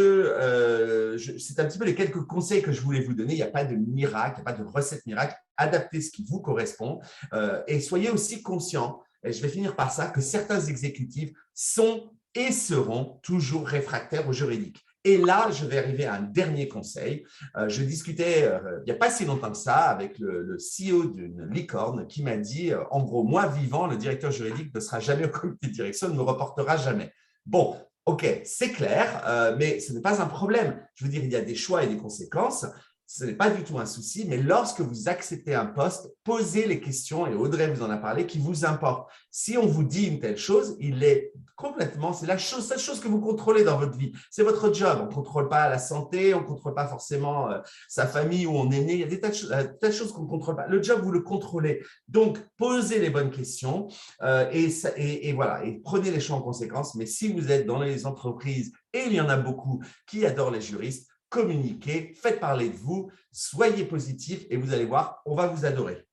un petit peu les quelques conseils que je voulais vous donner. Il n'y a pas de miracle, il n'y a pas de recette miracle. Adaptez ce qui vous correspond et soyez aussi conscients, et je vais finir par ça, que certains exécutifs sont et seront toujours réfractaires au juridique. Et là, je vais arriver à un dernier conseil. Je discutais il n'y a pas si longtemps que ça avec le CEO d'une licorne qui m'a dit, en gros, moi vivant, le directeur juridique ne sera jamais au comité de direction, ne me reportera jamais. Bon, ok, c'est clair, mais ce n'est pas un problème. Je veux dire, il y a des choix et des conséquences. Ce n'est pas du tout un souci, mais lorsque vous acceptez un poste, posez les questions, et Audrey vous en a parlé, qui vous importent. Si on vous dit une telle chose, il est complètement, c'est la seule chose que vous contrôlez dans votre vie. C'est votre job. On ne contrôle pas la santé, on ne contrôle pas forcément sa famille où on est né. Il y a des tas de choses qu'on ne contrôle pas. Le job, vous le contrôlez. Donc, posez les bonnes questions et voilà, et prenez les choix en conséquence. Mais si vous êtes dans les entreprises, et il y en a beaucoup qui adorent les juristes, communiquez, faites parler de vous, soyez positifs et vous allez voir, on va vous adorer.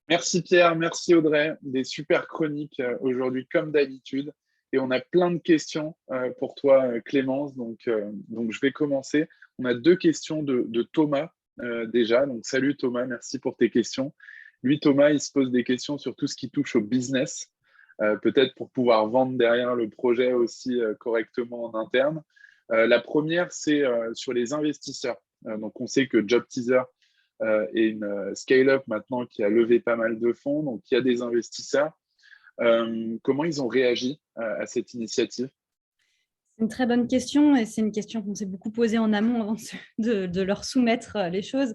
Merci Pierre, merci Audrey, des super chroniques aujourd'hui comme d'habitude. Et on a plein de questions pour toi Clémence, donc je vais commencer. On a 2 questions de Thomas déjà, donc salut Thomas, merci pour tes questions. Lui Thomas, il se pose des questions sur tout ce qui touche au business, peut-être pour pouvoir vendre derrière le projet aussi correctement en interne. La première, c'est sur les investisseurs. Donc, on sait que JobTeaser est une scale-up maintenant qui a levé pas mal de fonds, donc il y a des investisseurs. Comment ils ont réagi à cette initiative? C'est une très bonne question et c'est une question qu'on s'est beaucoup posée en amont avant de leur soumettre les choses.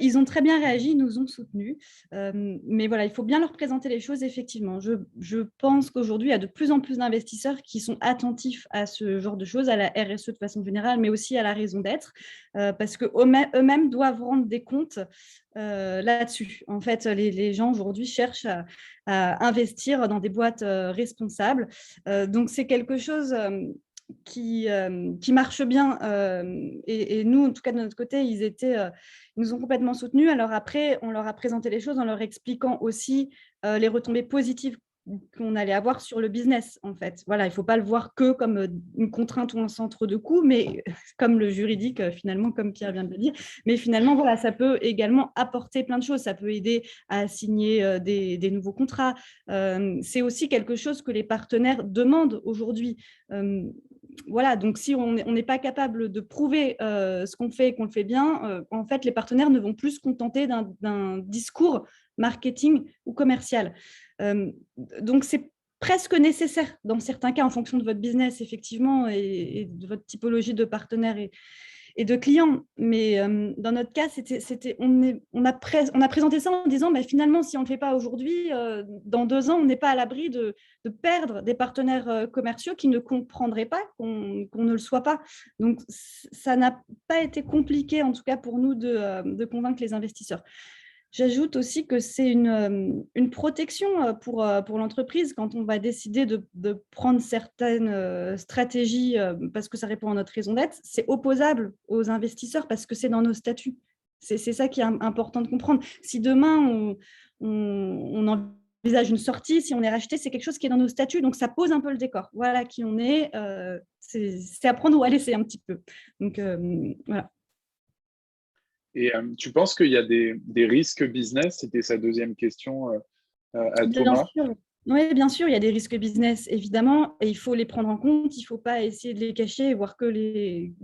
Ils ont très bien réagi, ils nous ont soutenus. Mais voilà, il faut bien leur présenter les choses, effectivement. Je pense qu'aujourd'hui, il y a de plus en plus d'investisseurs qui sont attentifs à ce genre de choses, à la RSE de façon générale, mais aussi à la raison d'être, parce qu'eux-mêmes doivent rendre des comptes là-dessus. En fait, les gens aujourd'hui cherchent à investir dans des boîtes responsables. Donc, c'est quelque chose qui marche bien. Et nous, en tout cas, de notre côté, ils nous ont complètement soutenus. Alors après, on leur a présenté les choses en leur expliquant aussi les retombées positives qu'on allait avoir sur le business, en fait. Voilà, il ne faut pas le voir que comme une contrainte ou un centre de coût, mais comme le juridique, finalement, comme Pierre vient de le dire. Mais finalement, voilà, ça peut également apporter plein de choses. Ça peut aider à signer des nouveaux contrats. C'est aussi quelque chose que les partenaires demandent aujourd'hui. Voilà, donc si on n'est pas capable de prouver ce qu'on fait et qu'on le fait bien, en fait, les partenaires ne vont plus se contenter d'un discours marketing ou commercial. Donc, c'est presque nécessaire dans certains cas, en fonction de votre business, effectivement, et de votre typologie de partenaires et de clients. Mais dans notre cas, on a présenté ça en disant finalement, si on ne le fait pas aujourd'hui, dans 2 ans, on n'est pas à l'abri de perdre des partenaires commerciaux qui ne comprendraient pas qu'on ne le soit pas. Donc, ça n'a pas été compliqué, en tout cas pour nous, de convaincre les investisseurs. J'ajoute aussi que c'est une protection pour l'entreprise quand on va décider de prendre certaines stratégies parce que ça répond à notre raison d'être. C'est opposable aux investisseurs parce que c'est dans nos statuts. C'est ça qui est important de comprendre. Si demain, on envisage une sortie, si on est racheté, c'est quelque chose qui est dans nos statuts. Donc, ça pose un peu le décor. Voilà qui on est. C'est à prendre ou à laisser un petit peu. Donc, voilà. Et tu penses qu'il y a des risques business? C'était sa deuxième question à Thomas. Oui, bien sûr, il y a des risques business, évidemment, et il faut les prendre en compte. Il ne faut pas essayer de les cacher et voir que le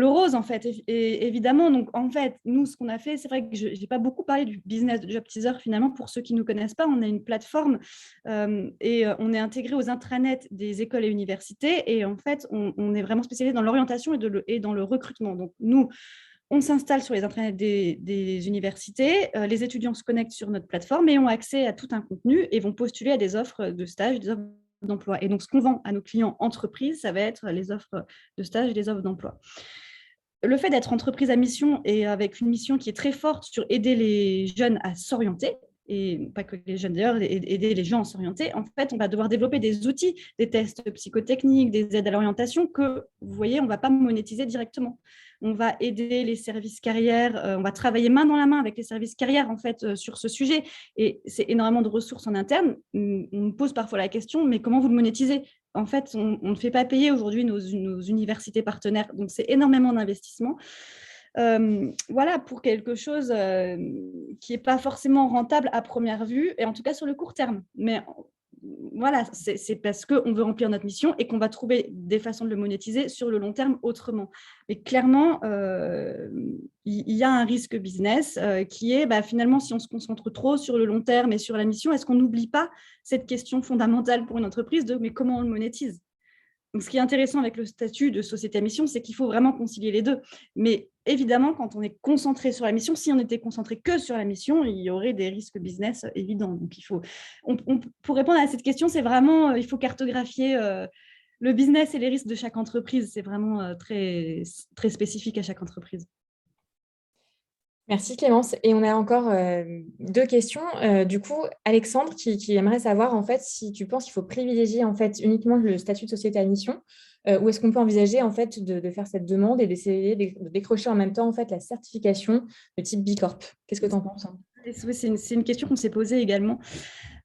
rose, en fait. Et évidemment, donc, en fait, nous, ce qu'on a fait, c'est vrai que je n'ai pas beaucoup parlé du business de JobTeaser, finalement. Pour ceux qui ne nous connaissent pas, on a une plateforme et on est intégré aux intranets des écoles et universités. Et en fait, on est vraiment spécialisé dans l'orientation et dans le recrutement. Donc, nous, on s'installe sur les intranets des universités, les étudiants se connectent sur notre plateforme et ont accès à tout un contenu et vont postuler à des offres de stage, des offres d'emploi. Et donc, ce qu'on vend à nos clients entreprises, ça va être les offres de stage et les offres d'emploi. Le fait d'être entreprise à mission et avec une mission qui est très forte sur aider les jeunes à s'orienter, et pas que les jeunes d'ailleurs, aider les gens à s'orienter, en fait, on va devoir développer des outils, des tests psychotechniques, des aides à l'orientation que, vous voyez, on ne va pas monétiser directement. On va aider les services carrières, on va travailler main dans la main avec les services carrières, en fait, sur ce sujet. Et c'est énormément de ressources en interne. On me pose parfois la question, mais comment vous le monétisez ? En fait, on ne fait pas payer aujourd'hui nos universités partenaires. Donc, c'est énormément d'investissement. Voilà, pour quelque chose qui n'est pas forcément rentable à première vue, et en tout cas sur le court terme. Mais voilà, c'est parce qu'on veut remplir notre mission et qu'on va trouver des façons de le monétiser sur le long terme autrement. Mais clairement, il y a un risque business qui est finalement, si on se concentre trop sur le long terme et sur la mission, est-ce qu'on n'oublie pas cette question fondamentale pour une entreprise de mais comment on le monétise ? Donc, ce qui est intéressant avec le statut de société à mission, c'est qu'il faut vraiment concilier les deux. Mais évidemment, quand on est concentré sur la mission, si on était concentré que sur la mission, il y aurait des risques business évidents. Donc, pour répondre à cette question, c'est vraiment, il faut cartographier le business et les risques de chaque entreprise. C'est vraiment très, très spécifique à chaque entreprise. Merci Clémence. Et on a encore 2 questions. Du coup, Alexandre qui aimerait savoir en fait si tu penses qu'il faut privilégier en fait uniquement le statut de société à mission ou est-ce qu'on peut envisager en fait de faire cette demande et d'essayer de décrocher en même temps en fait la certification de type B Corp. Qu'est-ce que tu en penses ? Oui, c'est une question qu'on s'est posée également.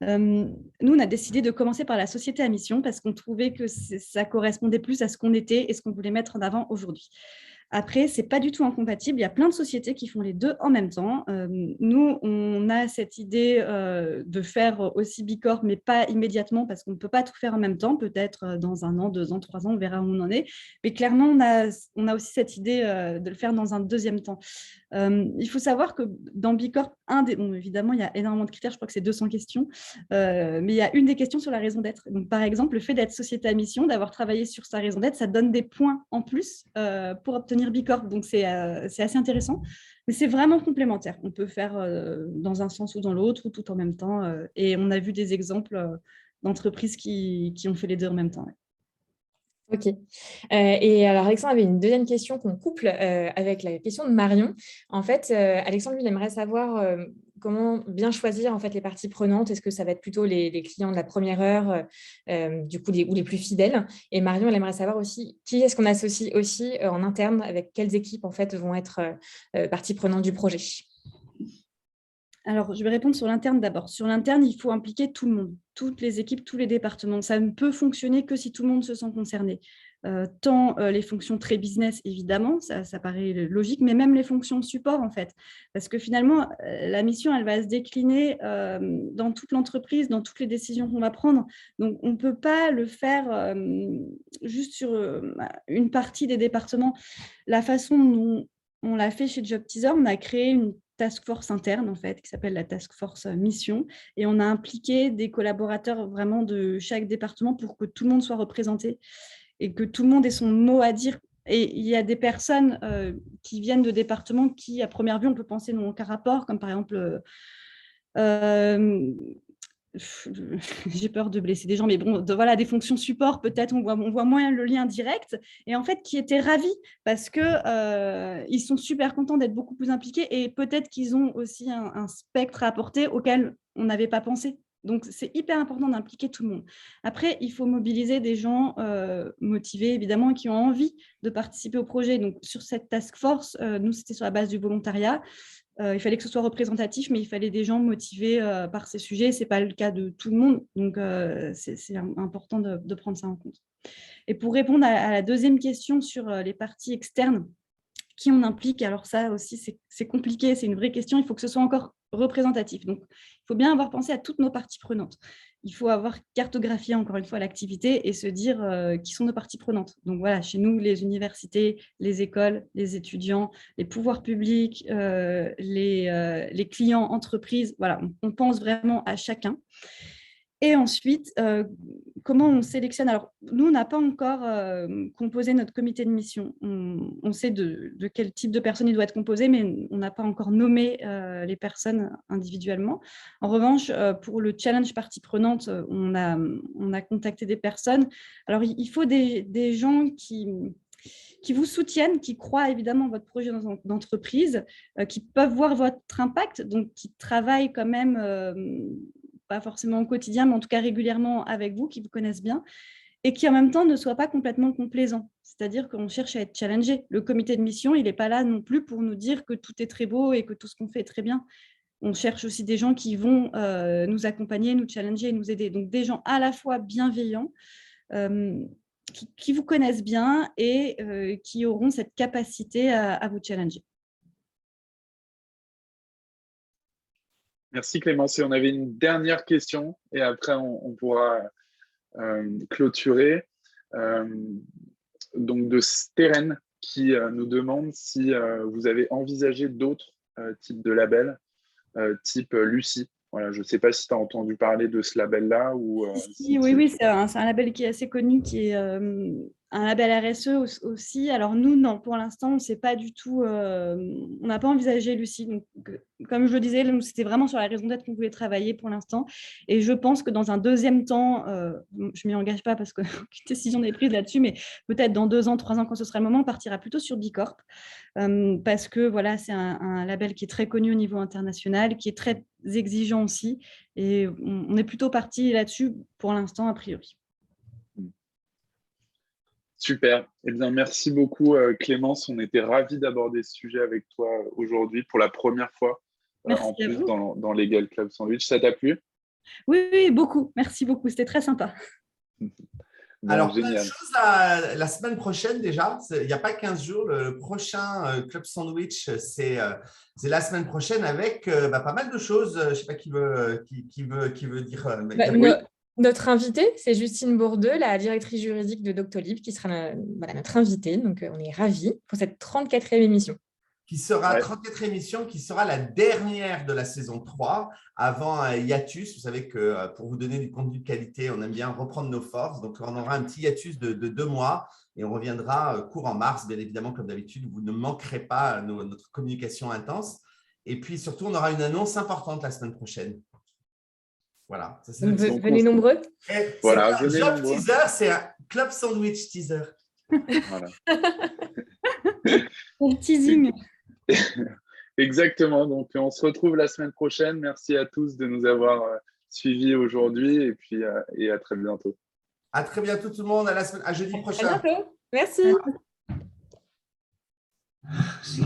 Nous, on a décidé de commencer par la société à mission parce qu'on trouvait que ça correspondait plus à ce qu'on était et ce qu'on voulait mettre en avant aujourd'hui. Après, ce n'est pas du tout incompatible. Il y a plein de sociétés qui font les deux en même temps. Nous, on a cette idée de faire aussi B Corp, mais pas immédiatement parce qu'on ne peut pas tout faire en même temps. Peut-être dans 1 an, 2 ans, 3 ans, on verra où on en est. Mais clairement, on a aussi cette idée de le faire dans un deuxième temps. Il faut savoir que dans B Corp, évidemment, il y a énormément de critères. Je crois que c'est 200 questions. Mais il y a une des questions sur la raison d'être. Donc, par exemple, le fait d'être société à mission, d'avoir travaillé sur sa raison d'être, ça donne des points en plus pour obtenir B Corp. Donc, c'est assez intéressant. Mais c'est vraiment complémentaire. On peut faire dans un sens ou dans l'autre, ou tout en même temps. Et on a vu des exemples d'entreprises qui ont fait les deux en même temps. Ouais. Ok. Et alors, Alexandre avait une deuxième question qu'on couple avec la question de Marion. En fait, Alexandre, lui, il aimerait savoir comment bien choisir en fait, les parties prenantes. Est-ce que ça va être plutôt les clients de la première heure, du coup, ou les plus fidèles? Et Marion, elle aimerait savoir aussi qui est-ce qu'on associe aussi en interne, avec quelles équipes en fait, vont être parties prenantes du projet. Alors, je vais répondre sur l'interne d'abord. Sur l'interne, il faut impliquer tout le monde, toutes les équipes, tous les départements. Ça ne peut fonctionner que si tout le monde se sent concerné. Tant les fonctions très business, évidemment, ça paraît logique, mais même les fonctions support, en fait. Parce que finalement, la mission, elle va se décliner dans toute l'entreprise, dans toutes les décisions qu'on va prendre. Donc, on ne peut pas le faire juste sur une partie des départements. La façon dont on l'a fait chez Job Teaser, on a créé une task force interne, en fait, qui s'appelle la task force mission. Et on a impliqué des collaborateurs vraiment de chaque département pour que tout le monde soit représenté et que tout le monde ait son mot à dire. Et il y a des personnes qui viennent de départements qui, à première vue, on peut penser n'ont aucun rapport, comme par exemple... j'ai peur de blesser des gens, mais bon, voilà, des fonctions support, peut-être on voit moins le lien direct, et en fait qui étaient ravis parce que ils sont super contents d'être beaucoup plus impliqués et peut-être qu'ils ont aussi un spectre à apporter auquel on n'avait pas pensé. Donc, c'est hyper important d'impliquer tout le monde. Après, il faut mobiliser des gens motivés, évidemment, qui ont envie de participer au projet. Donc, sur cette task force, nous, c'était sur la base du volontariat. Il fallait que ce soit représentatif, mais il fallait des gens motivés par ces sujets. Ce n'est pas le cas de tout le monde, donc c'est important de prendre ça en compte. Et pour répondre à la deuxième question sur les parties externes, qui on implique, alors ça aussi, c'est compliqué, c'est une vraie question, il faut que ce soit encore représentatif. Donc, il faut bien avoir pensé à toutes nos parties prenantes. Il faut avoir cartographié, encore une fois, l'activité et se dire qui sont nos parties prenantes. Donc, voilà, chez nous, les universités, les écoles, les étudiants, les pouvoirs publics, les clients, entreprises, voilà, on pense vraiment à chacun. Et ensuite, comment on sélectionne? Alors, nous, on n'a pas encore composé notre comité de mission. On sait de quel type de personnes il doit être composé, mais on n'a pas encore nommé les personnes individuellement. En revanche, pour le challenge partie prenante, on a contacté des personnes. Alors, il faut des gens qui vous soutiennent, qui croient évidemment votre projet d'entreprise, qui peuvent voir votre impact, donc qui travaillent quand même pas forcément au quotidien, mais en tout cas régulièrement avec vous, qui vous connaissent bien, et qui en même temps ne soient pas complètement complaisants. C'est-à-dire qu'on cherche à être challengé. Le comité de mission, il n'est pas là non plus pour nous dire que tout est très beau et que tout ce qu'on fait est très bien. On cherche aussi des gens qui vont nous accompagner, nous challenger, nous aider. Donc des gens à la fois bienveillants, qui vous connaissent bien et qui auront cette capacité à vous challenger. Merci Clémence. Et on avait une dernière question et après on pourra clôturer. Donc de Steren qui nous demande si vous avez envisagé d'autres types de labels, type Lucie. Voilà, je ne sais pas si tu as entendu parler de ce label-là. Oui, c'est un label qui est assez connu, qui est un label RSE aussi. Alors nous, non, pour l'instant, on ne sait pas du tout, on n'a pas envisagé Lucie. Donc, comme je le disais, c'était vraiment sur la raison d'être qu'on voulait travailler pour l'instant. Et je pense que dans un deuxième temps, je ne m'y engage pas parce qu'aucune décision n'est prise là-dessus, mais peut-être dans 2 ans, 3 ans, quand ce sera le moment, on partira plutôt sur Bicorp. Parce que voilà, c'est un label qui est très connu au niveau international, qui est très exigeant aussi. Et on est plutôt parti là-dessus pour l'instant, a priori. Super. Eh bien, merci beaucoup, Clémence. On était ravis d'aborder ce sujet avec toi aujourd'hui pour la première fois, en plus dans Legal Club Sandwich. Ça t'a plu? Oui, beaucoup. Merci beaucoup. C'était très sympa. Bon, alors, génial. plein de choses la semaine prochaine déjà. Il n'y a pas 15 jours. Le prochain Club Sandwich, c'est la semaine prochaine avec pas mal de choses. Je ne sais pas qui veut dire. Notre invitée, c'est Justine Bourdeux, la directrice juridique de Doctolib, qui sera notre invitée. Donc, on est ravis pour cette 34e émission. Qui sera 34e émission, qui sera la dernière de la saison 3, avant hiatus. Vous savez que pour vous donner du contenu de qualité, on aime bien reprendre nos forces. Donc, on aura un petit hiatus de 2 mois et on reviendra courant mars. Bien évidemment, comme d'habitude, vous ne manquerez pas notre communication intense. Et puis, surtout, on aura une annonce importante la semaine prochaine. Voilà. Venez nombreux. Voilà, venez nombreux. Teaser, c'est un Club Sandwich teaser. Voilà. Le teasing. Exactement. Donc, on se retrouve la semaine prochaine. Merci à tous de nous avoir suivis aujourd'hui et puis et à très bientôt. À très bientôt tout le monde. À jeudi prochain. À bientôt. Merci. Merci.